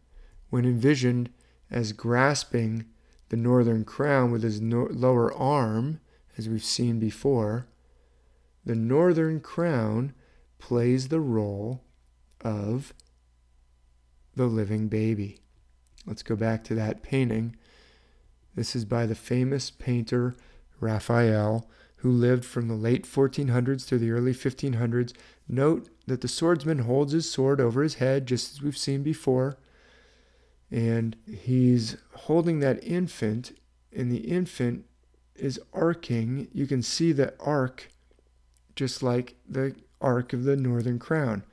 when envisioned as grasping the northern crown with his lower arm, as we've seen before, the northern crown plays the role of the living baby. Let's go back to that painting. This is by the famous painter Raphael, who lived from the late 1400s to the early 1500s. Note that the swordsman holds his sword over his head, just as we've seen before. And he's holding that infant, and the infant is arcing. You can see the arc, just like the arc of the northern crown.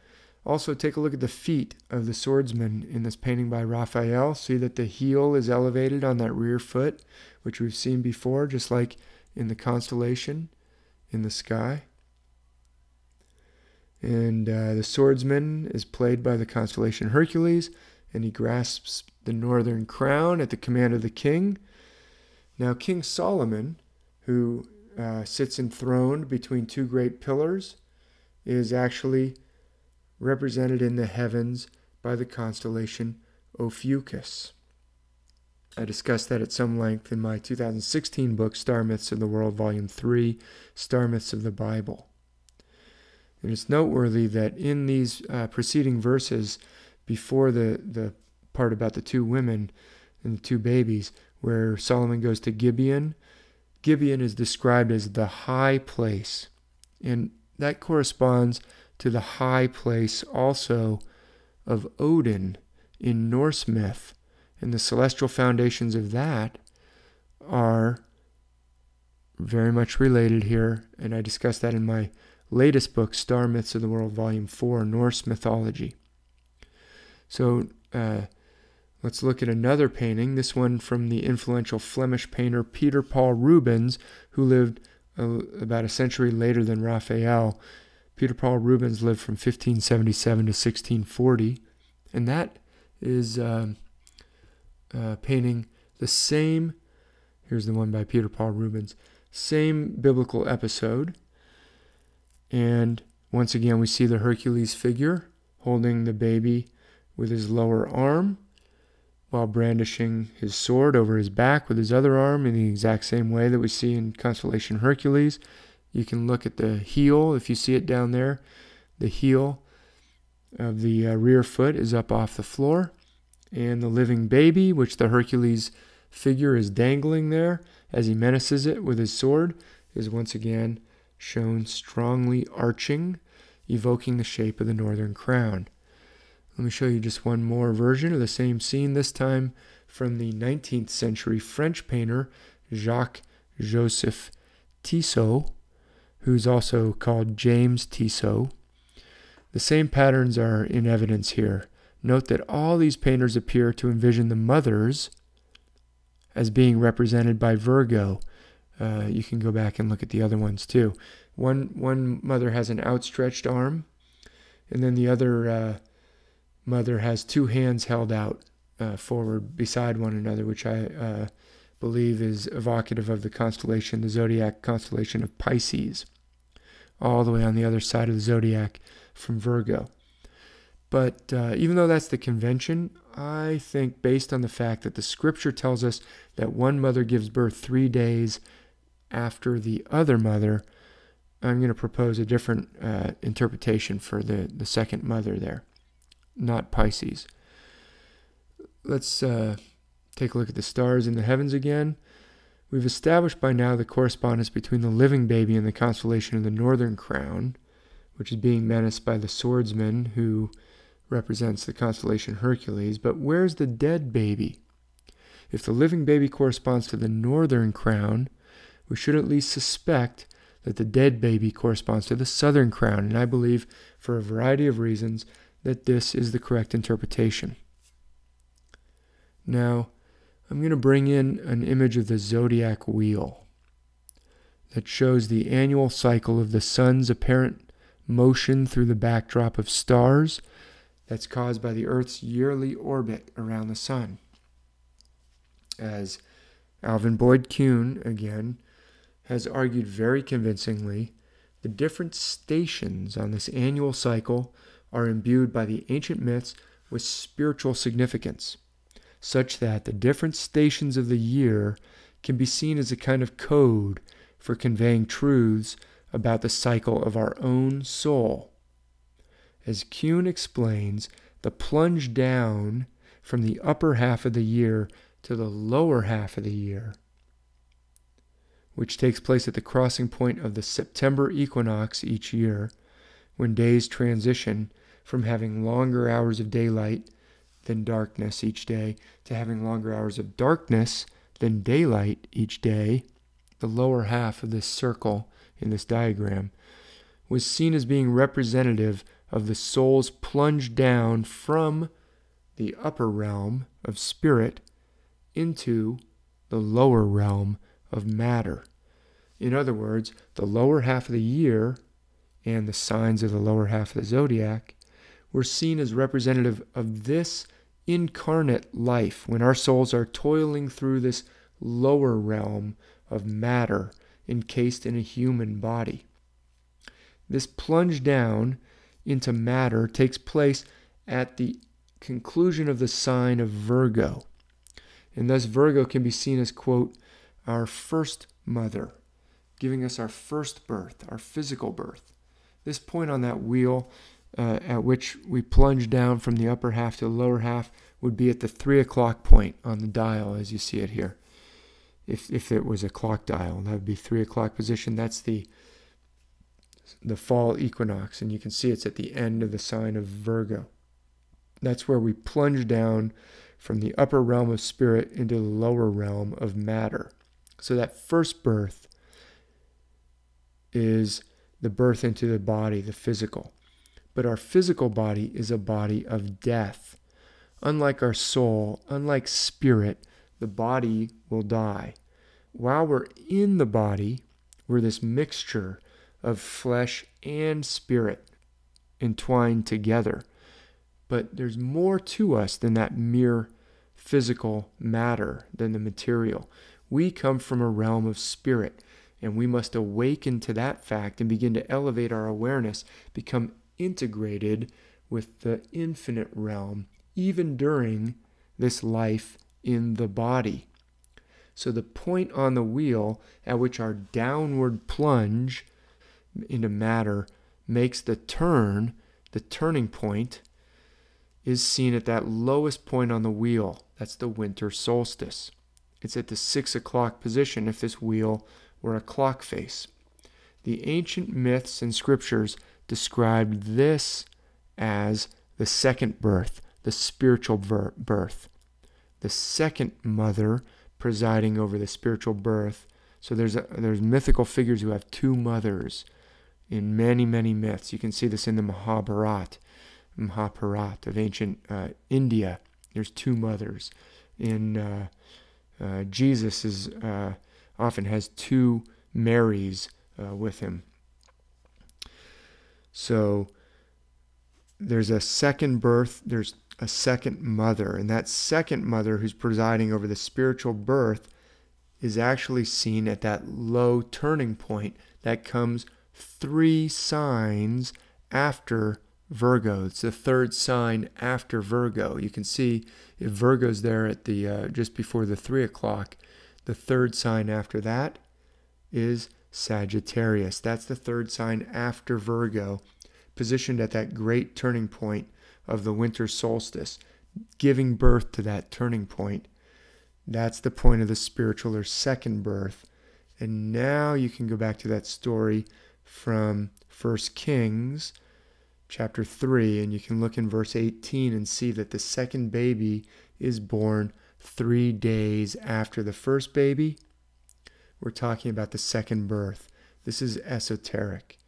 Also, take a look at the feet of the swordsman in this painting by Raphael. See that the heel is elevated on that rear foot, which we've seen before, just like in the constellation in the sky. And the swordsman is played by the constellation Hercules, and he grasps the northern crown at the command of the king. Now, King Solomon, who sits enthroned between two great pillars, is actually represented in the heavens by the constellation Ophiuchus. I discussed that at some length in my 2016 book, Star Myths of the World, Volume 3, Star Myths of the Bible. And it's noteworthy that in these preceding verses, before the part about the two women and the two babies, where Solomon goes to Gibeon, Gibeon is described as the high place. And that corresponds to the high place also of Odin in Norse myth. And the celestial foundations of that are very much related here. And I discussed that in my latest book, Star Myths of the World, Volume 4, Norse Mythology. So let's look at another painting, this one from the influential Flemish painter Peter Paul Rubens, who lived about a century later than Raphael. Peter Paul Rubens lived from 1577 to 1640, and that is painting the same, here's the one by Peter Paul Rubens, same biblical episode. And once again, we see the Hercules figure holding the baby with his lower arm while brandishing his sword over his back with his other arm in the exact same way that we see in Constellation Hercules. You can look at the heel, if you see it down there. The heel of the rear foot is up off the floor, and the living baby, which the Hercules figure is dangling there as he menaces it with his sword, is once again shown strongly arching, evoking the shape of the northern crown. Let me show you just one more version of the same scene, this time from the 19th century French painter Jacques-Joseph Tissot, who's also called James Tissot. The same patterns are in evidence here. Note that all these painters appear to envision the mothers as being represented by Virgo. You can go back and look at the other ones too. One mother has an outstretched arm, and then the other mother has two hands held out forward beside one another, which I believe is evocative of the zodiac constellation of Pisces, all the way on the other side of the zodiac from Virgo. But even though that's the convention, I think based on the fact that the scripture tells us that one mother gives birth 3 days after the other mother, I'm going to propose a different interpretation for the second mother there, not Pisces. Let's take a look at the stars in the heavens again. We've established by now the correspondence between the living baby and the constellation of the northern crown, which is being menaced by the swordsman who represents the constellation Hercules. But where's the dead baby? If the living baby corresponds to the northern crown, we should at least suspect that the dead baby corresponds to the southern crown, and I believe, for a variety of reasons, that this is the correct interpretation. Now, I'm going to bring in an image of the zodiac wheel that shows the annual cycle of the sun's apparent motion through the backdrop of stars that's caused by the Earth's yearly orbit around the sun. As Alvin Boyd Kuhn, again, has argued very convincingly, the different stations on this annual cycle are imbued by the ancient myths with spiritual significance, such that the different stations of the year can be seen as a kind of code for conveying truths about the cycle of our own soul. As Kuhn explains, the plunge down from the upper half of the year to the lower half of the year, which takes place at the crossing point of the September equinox each year, when days transition from having longer hours of daylight than darkness each day to having longer hours of darkness than daylight each day. The lower half of this circle in this diagram was seen as being representative of the soul's plunge down from the upper realm of spirit into the lower realm of matter. In other words, the lower half of the year and the signs of the lower half of the zodiac were seen as representative of this incarnate life, when our souls are toiling through this lower realm of matter encased in a human body. This plunge down into matter takes place at the conclusion of the sign of Virgo, and thus Virgo can be seen as, quote, our first mother, giving us our first birth, our physical birth. This point on that wheel at which we plunge down from the upper half to the lower half would be at the 3 o'clock point on the dial, as you see it here. If it was a clock dial, that would be 3 o'clock position. That's the fall equinox, and you can see it's at the end of the sign of Virgo. That's where we plunge down from the upper realm of spirit into the lower realm of matter. So that first birth is the birth into the body, the physical. But our physical body is a body of death. Unlike our soul, unlike spirit, the body will die. While we're in the body, we're this mixture of flesh and spirit entwined together. But there's more to us than that mere physical matter, than the material. We come from a realm of spirit, and we must awaken to that fact and begin to elevate our awareness, become integrated with the infinite realm, even during this life in the body. So the point on the wheel at which our downward plunge into matter makes the turn the turning point is seen at that lowest point on the wheel. That's the winter solstice. It's at the 6 o'clock position if this wheel were a clock face. The ancient myths and scriptures described this as the second birth, the spiritual birth. The second mother presiding over the spiritual birth. So there's mythical figures who have two mothers in many, many myths. You can see this in the Mahabharata of ancient India. There's two mothers. In Jesus often has two Marys with him. So there's a second birth, there's a second mother, and that second mother who's presiding over the spiritual birth is actually seen at that low turning point that comes 3 signs after Virgo. It's the third sign after Virgo. You can see if Virgo's there at the just before the 3 o'clock, the third sign after that is Sagittarius. That's the third sign after Virgo, positioned at that great turning point of the winter solstice, giving birth to that turning point. That's the point of the spiritual or second birth. And now you can go back to that story from 1 Kings chapter 3, and you can look in verse 18 and see that the second baby is born 3 days after the first baby. We're talking about the second birth. This is esoteric.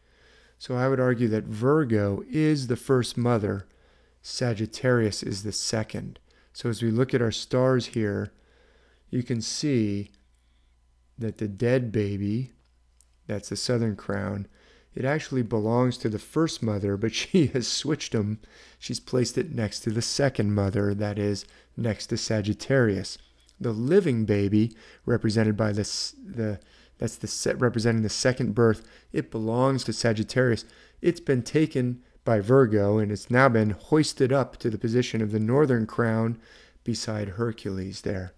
So I would argue that Virgo is the first mother, Sagittarius is the second. So as we look at our stars here, you can see that the dead baby, that's the southern crown, it actually belongs to the first mother, but she has switched them. She's placed it next to the second mother, that is, next to Sagittarius. The living baby, represented by representing the second birth, it belongs to Sagittarius. It's been taken by Virgo, and it's now been hoisted up to the position of the northern crown beside Hercules there.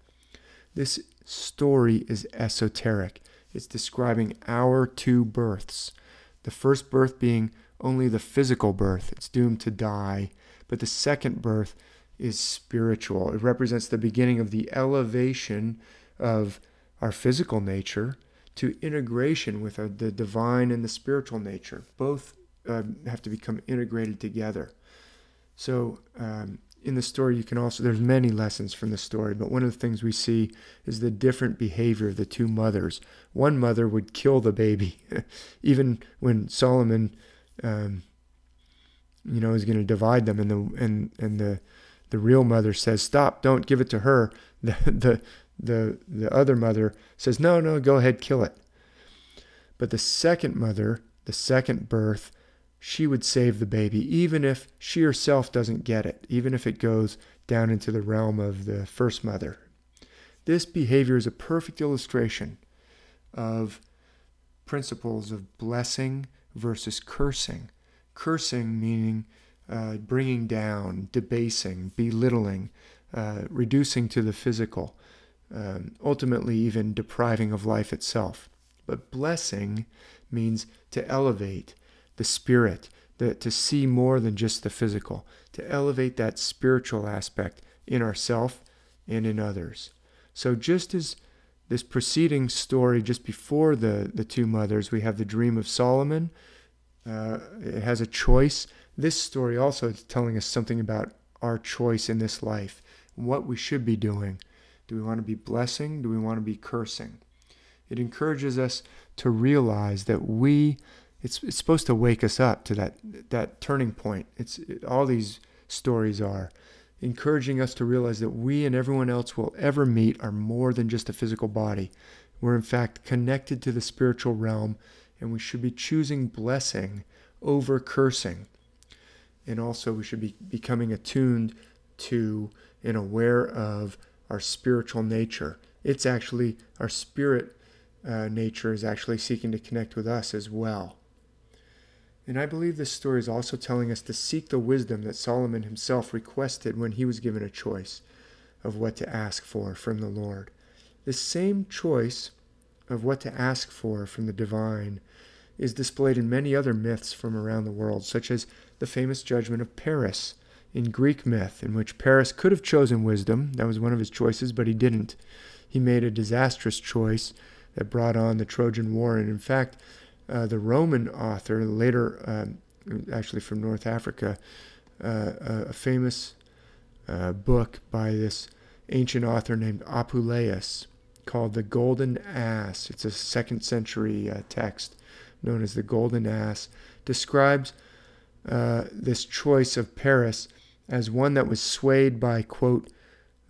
This story is esoteric. It's describing our 2 births. The first birth being only the physical birth. It's doomed to die. But the second birth is spiritual. It represents the beginning of the elevation of our physical nature to integration with the divine and the spiritual nature. Both have to become integrated together. So in the story, you can also, there's many lessons from the story, but one of the things we see is the different behavior of the 2 mothers. One mother would kill the baby. Even when Solomon, is going to divide them, and the real mother says, "Stop! Don't give it to her." The other mother says, "No, go ahead, kill it." But the second mother, the second birth, she would save the baby, even if she herself doesn't get it, even if it goes down into the realm of the first mother. This behavior is a perfect illustration of principles of blessing versus cursing. Cursing meaning bringing down, debasing, belittling, reducing to the physical, ultimately even depriving of life itself. But blessing means to elevate the spirit, to see more than just the physical, to elevate that spiritual aspect in ourselves and in others. So just as this preceding story, just before the 2 mothers, we have the dream of Solomon. It has a choice. This story also is telling us something about our choice in this life, what we should be doing. Do we want to be blessing? Do we want to be cursing? It encourages us to realize that it's supposed to wake us up to that turning point. All these stories are encouraging us to realize that we and everyone else we'll ever meet are more than just a physical body. We're in fact connected to the spiritual realm, and we should be choosing blessing over cursing. And also we should be becoming attuned to and aware of our spiritual nature. It's actually, our spirit nature is actually seeking to connect with us as well. And I believe this story is also telling us to seek the wisdom that Solomon himself requested when he was given a choice of what to ask for from the Lord. This same choice of what to ask for from the divine is displayed in many other myths from around the world, such as the famous judgment of Paris in Greek myth, in which Paris could have chosen wisdom. That was one of his choices, but he didn't. He made a disastrous choice that brought on the Trojan War. And in fact, the Roman author, later actually from North Africa, a famous book by this ancient author named Apuleius called The Golden Ass. It's a 2nd century text known as The Golden Ass, describes this choice of Paris as one that was swayed by, quote,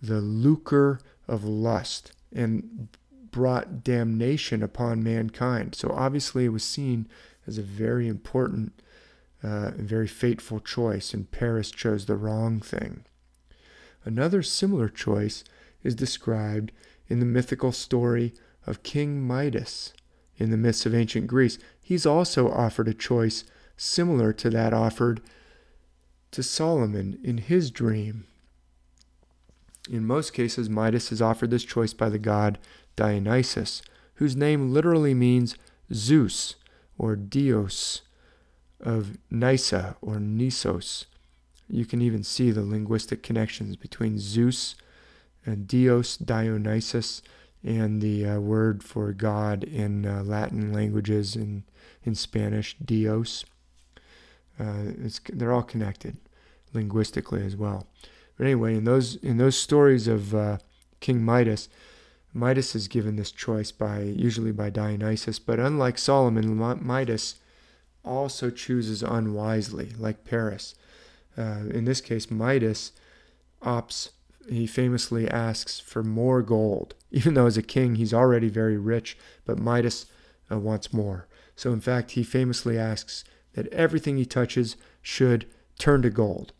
the lucre of lust and brought damnation upon mankind. So obviously it was seen as a very important and very fateful choice, and Paris chose the wrong thing. Another similar choice is described in the mythical story of King Midas in the myths of ancient Greece. He's also offered a choice similar to that offered to Solomon in his dream. In most cases, Midas is offered this choice by the god Dionysus, whose name literally means Zeus or Dios of Nysa or Nisos. You can even see the linguistic connections between Zeus and Dios, Dionysus, and the word for God in Latin languages, in Spanish, Dios. They're all connected linguistically as well. But anyway, in those stories of King Midas, Midas is given this choice usually by Dionysus. But unlike Solomon, Midas also chooses unwisely, like Paris. In this case, Midas he famously asks for more gold. Even though as a king he's already very rich, but Midas wants more. So in fact, he famously asks that everything he touches should turn to gold.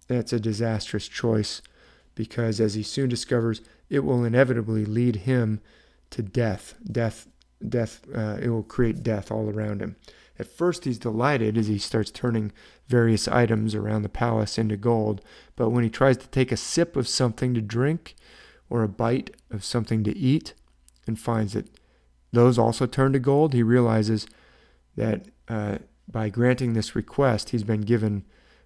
That's a disastrous choice, because as he soon discovers, it will inevitably lead him to death. It will create death all around him. At first he's delighted as he starts turning various items around the palace into gold, but when he tries to take a sip of something to drink or a bite of something to eat and finds that those also turn to gold, he realizes that by granting this request, he's been given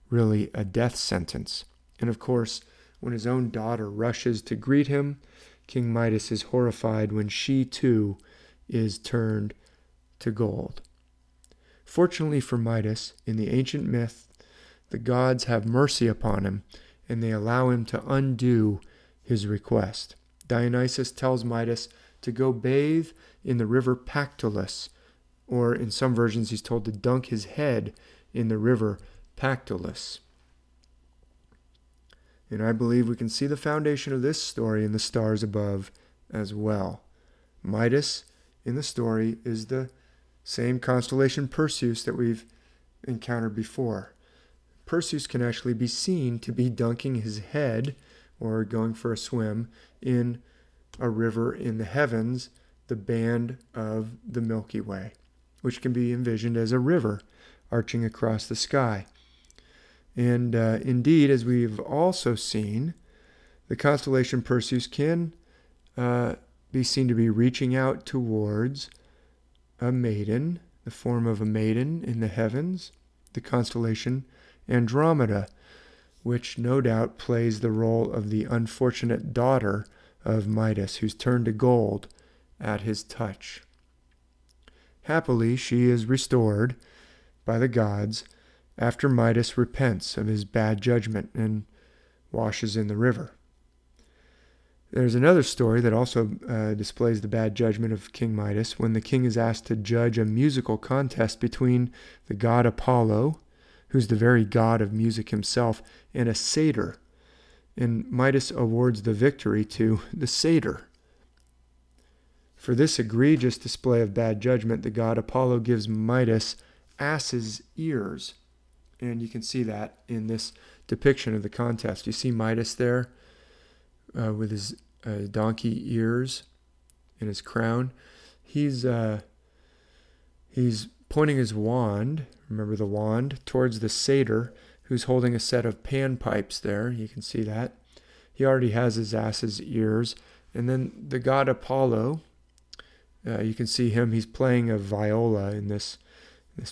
really a death sentence. And of course, when his own daughter rushes to greet him, King Midas is horrified when she too is turned to gold. Fortunately for Midas, in the ancient myth, the gods have mercy upon him, and they allow him to undo his request. Dionysus tells Midas to go bathe in the river Pactolus, or in some versions he's told to dunk his head in the river Pactolus. And I believe we can see the foundation of this story in the stars above as well. Midas in the story is the same constellation Perseus that we've encountered before. Perseus can actually be seen to be dunking his head or going for a swim in a river in the heavens, the band of the Milky Way, which can be envisioned as a river arching across the sky. And indeed, as we've also seen, the constellation Perseus can be seen to be reaching out towards a maiden, the form of a maiden in the heavens, the constellation Andromeda, which no doubt plays the role of the unfortunate daughter of Midas, who's turned to gold at his touch. Happily, she is restored by the gods after Midas repents of his bad judgment and washes in the river. There's another story that also displays the bad judgment of King Midas when the king is asked to judge a musical contest between the god Apollo, who's the very god of music himself, and a satyr. And Midas awards the victory to the satyr. For this egregious display of bad judgment, the god Apollo gives Midas ass's ears. And you can see that in this depiction of the contest. You see Midas there with his donkey ears and his crown. He's pointing his wand, remember the wand, towards the satyr, who's holding a set of panpipes there. You can see that. He already has his ass's ears. And then the god Apollo You can see him, he's playing a viola in this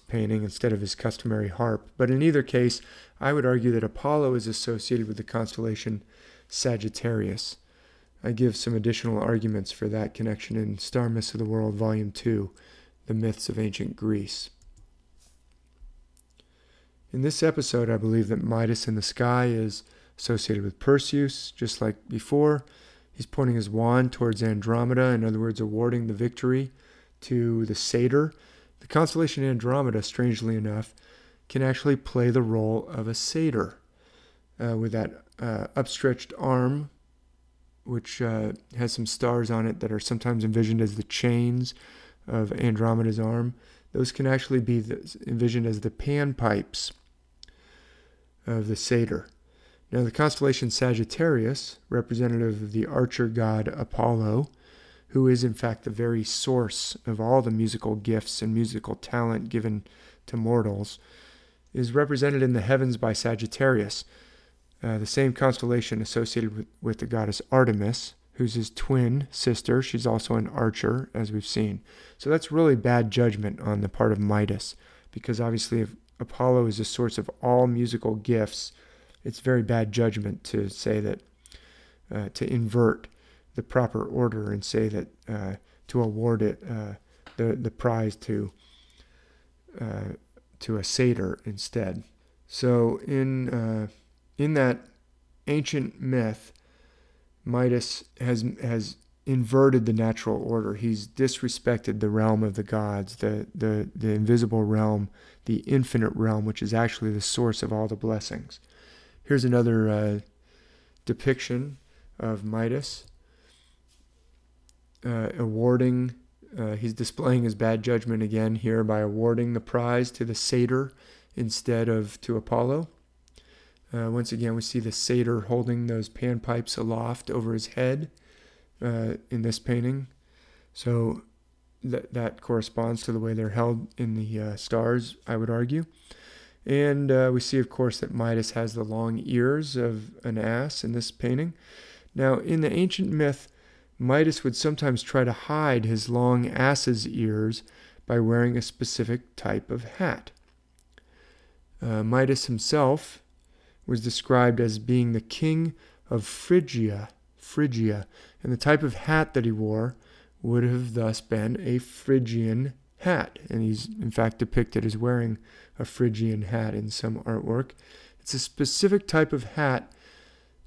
painting instead of his customary harp. But in either case, I would argue that Apollo is associated with the constellation Sagittarius. I give some additional arguments for that connection in Star Myths of the World, Volume 2, The Myths of Ancient Greece. In this episode, I believe that Midas in the sky is associated with Perseus, just like before. He's pointing his wand towards Andromeda, in other words, awarding the victory to the satyr. The constellation Andromeda, strangely enough, can actually play the role of a satyr with that upstretched arm, which has some stars on it that are sometimes envisioned as the chains of Andromeda's arm. Those can actually be envisioned as the panpipes of the satyr. Now, the constellation Sagittarius, representative of the archer god Apollo, who is in fact the very source of all the musical gifts and musical talent given to mortals, is represented in the heavens by Sagittarius, the same constellation associated with the goddess Artemis, who's his twin sister. She's also an archer, as we've seen. So that's really bad judgment on the part of Midas, because obviously if Apollo is the source of all musical gifts, it's very bad judgment to say that, to invert the proper order and say that to award it the prize to a satyr instead. So in that ancient myth, Midas has inverted the natural order. He's disrespected the realm of the gods, the invisible realm, the infinite realm, which is actually the source of all the blessings. Here's another depiction of Midas awarding. He's displaying his bad judgment again here by awarding the prize to the satyr instead of to Apollo. Once again, we see the satyr holding those panpipes aloft over his head in this painting. So that corresponds to the way they're held in the stars, I would argue. And we see, of course, that Midas has the long ears of an ass in this painting. Now, in the ancient myth, Midas would sometimes try to hide his long ass's ears by wearing a specific type of hat. Midas himself was described as being the king of Phrygia, and the type of hat that he wore would have thus been a Phrygian hat, and he's in fact depicted as wearing a Phrygian hat in some artwork. It's a specific type of hat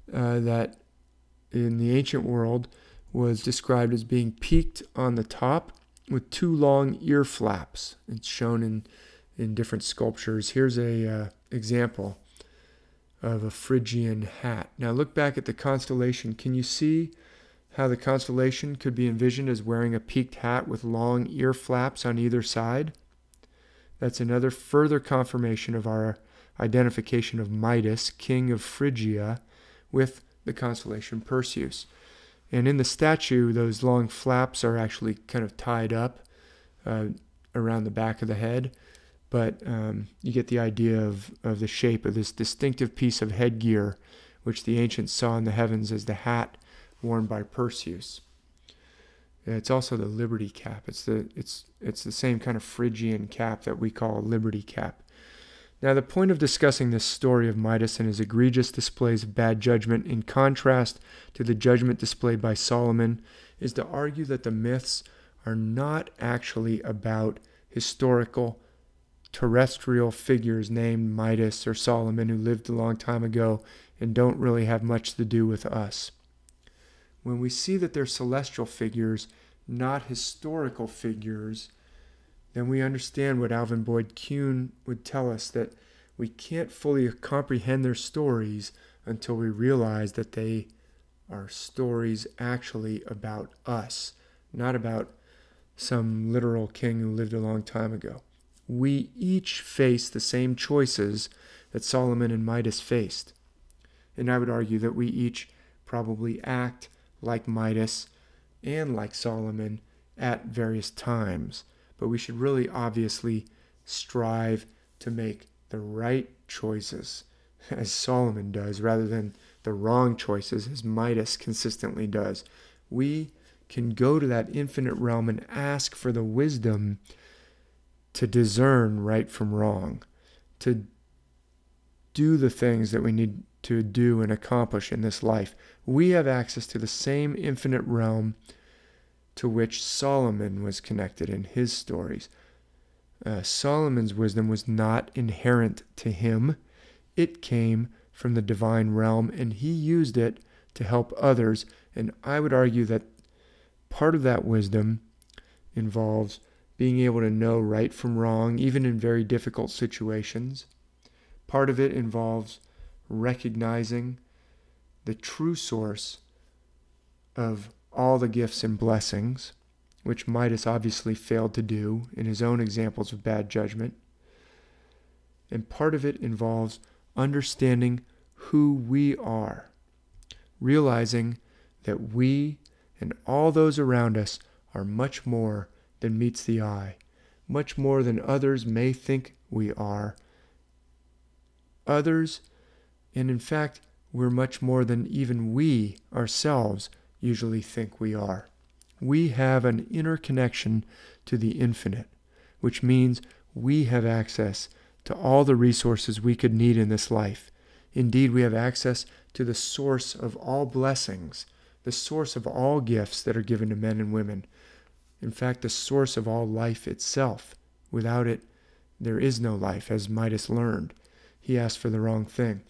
that in the ancient world was described as being peaked on the top with two long ear flaps. It's shown in different sculptures. Here's a example of a Phrygian hat. Now look back at the constellation. Can you see how the constellation could be envisioned as wearing a peaked hat with long ear flaps on either side? That's another further confirmation of our identification of Midas, king of Phrygia, with the constellation Perseus. And in the statue, those long flaps are actually kind of tied up around the back of the head. But you get the idea of the shape of this distinctive piece of headgear, which the ancients saw in the heavens as the hat worn by Perseus. It's also the liberty cap. It's the same kind of Phrygian cap that we call a liberty cap. Now, the point of discussing this story of Midas and his egregious displays of bad judgment in contrast to the judgment displayed by Solomon is to argue that the myths are not actually about historical terrestrial figures named Midas or Solomon who lived a long time ago and don't really have much to do with us. When we see that they're celestial figures, not historical figures, then we understand what Alvin Boyd Kuhn would tell us, that we can't fully comprehend their stories until we realize that they are stories actually about us, not about some literal king who lived a long time ago. We each face the same choices that Solomon and Midas faced. And I would argue that we each probably act like Midas and like Solomon at various times. But we should really obviously strive to make the right choices, as Solomon does, rather than the wrong choices, as Midas consistently does. We can go to that infinite realm and ask for the wisdom to discern right from wrong, to do the things that we need to do and accomplish in this life. We have access to the same infinite realm to which Solomon was connected in his stories. Solomon's wisdom was not inherent to him. It came from the divine realm, and he used it to help others. And I would argue that part of that wisdom involves being able to know right from wrong, even in very difficult situations. Part of it involves recognizing the true source of all the gifts and blessings, which Midas obviously failed to do in his own examples of bad judgment. And part of it involves understanding who we are, realizing that we and all those around us are much more than meets the eye, much more than others may think we are. Others, and in fact, we're much more than even we ourselves usually think we are. We have an inner connection to the infinite, which means we have access to all the resources we could need in this life. Indeed, we have access to the source of all blessings, the source of all gifts that are given to men and women. In fact, the source of all life itself. Without it, there is no life, as Midas learned. He asked for the wrong thing.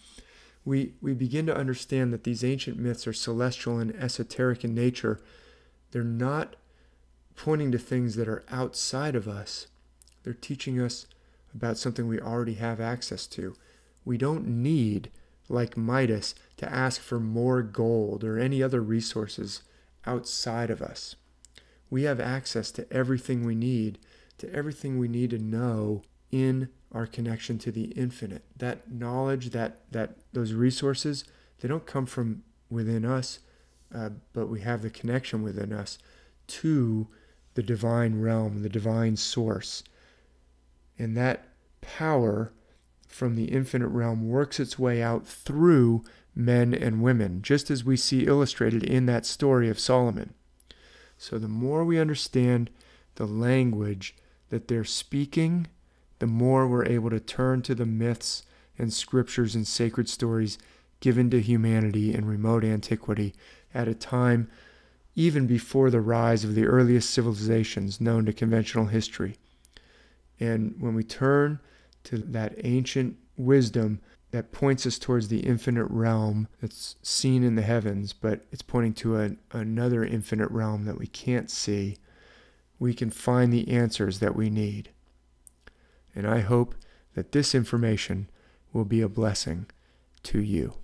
We begin to understand that these ancient myths are celestial and esoteric in nature. They're not pointing to things that are outside of us. They're teaching us about something we already have access to. We don't need, like Midas, to ask for more gold or any other resources outside of us. We have access to everything we need to know in our connection to the infinite. That knowledge, that those resources, they don't come from within us, but we have the connection within us to the divine realm, the divine source. And that power from the infinite realm works its way out through men and women, just as we see illustrated in that story of Solomon. So the more we understand the language that they're speaking, the more we're able to turn to the myths and scriptures and sacred stories given to humanity in remote antiquity at a time even before the rise of the earliest civilizations known to conventional history. And when we turn to that ancient wisdom that points us towards the infinite realm that's seen in the heavens, but it's pointing to another infinite realm that we can't see, we can find the answers that we need. And I hope that this information will be a blessing to you.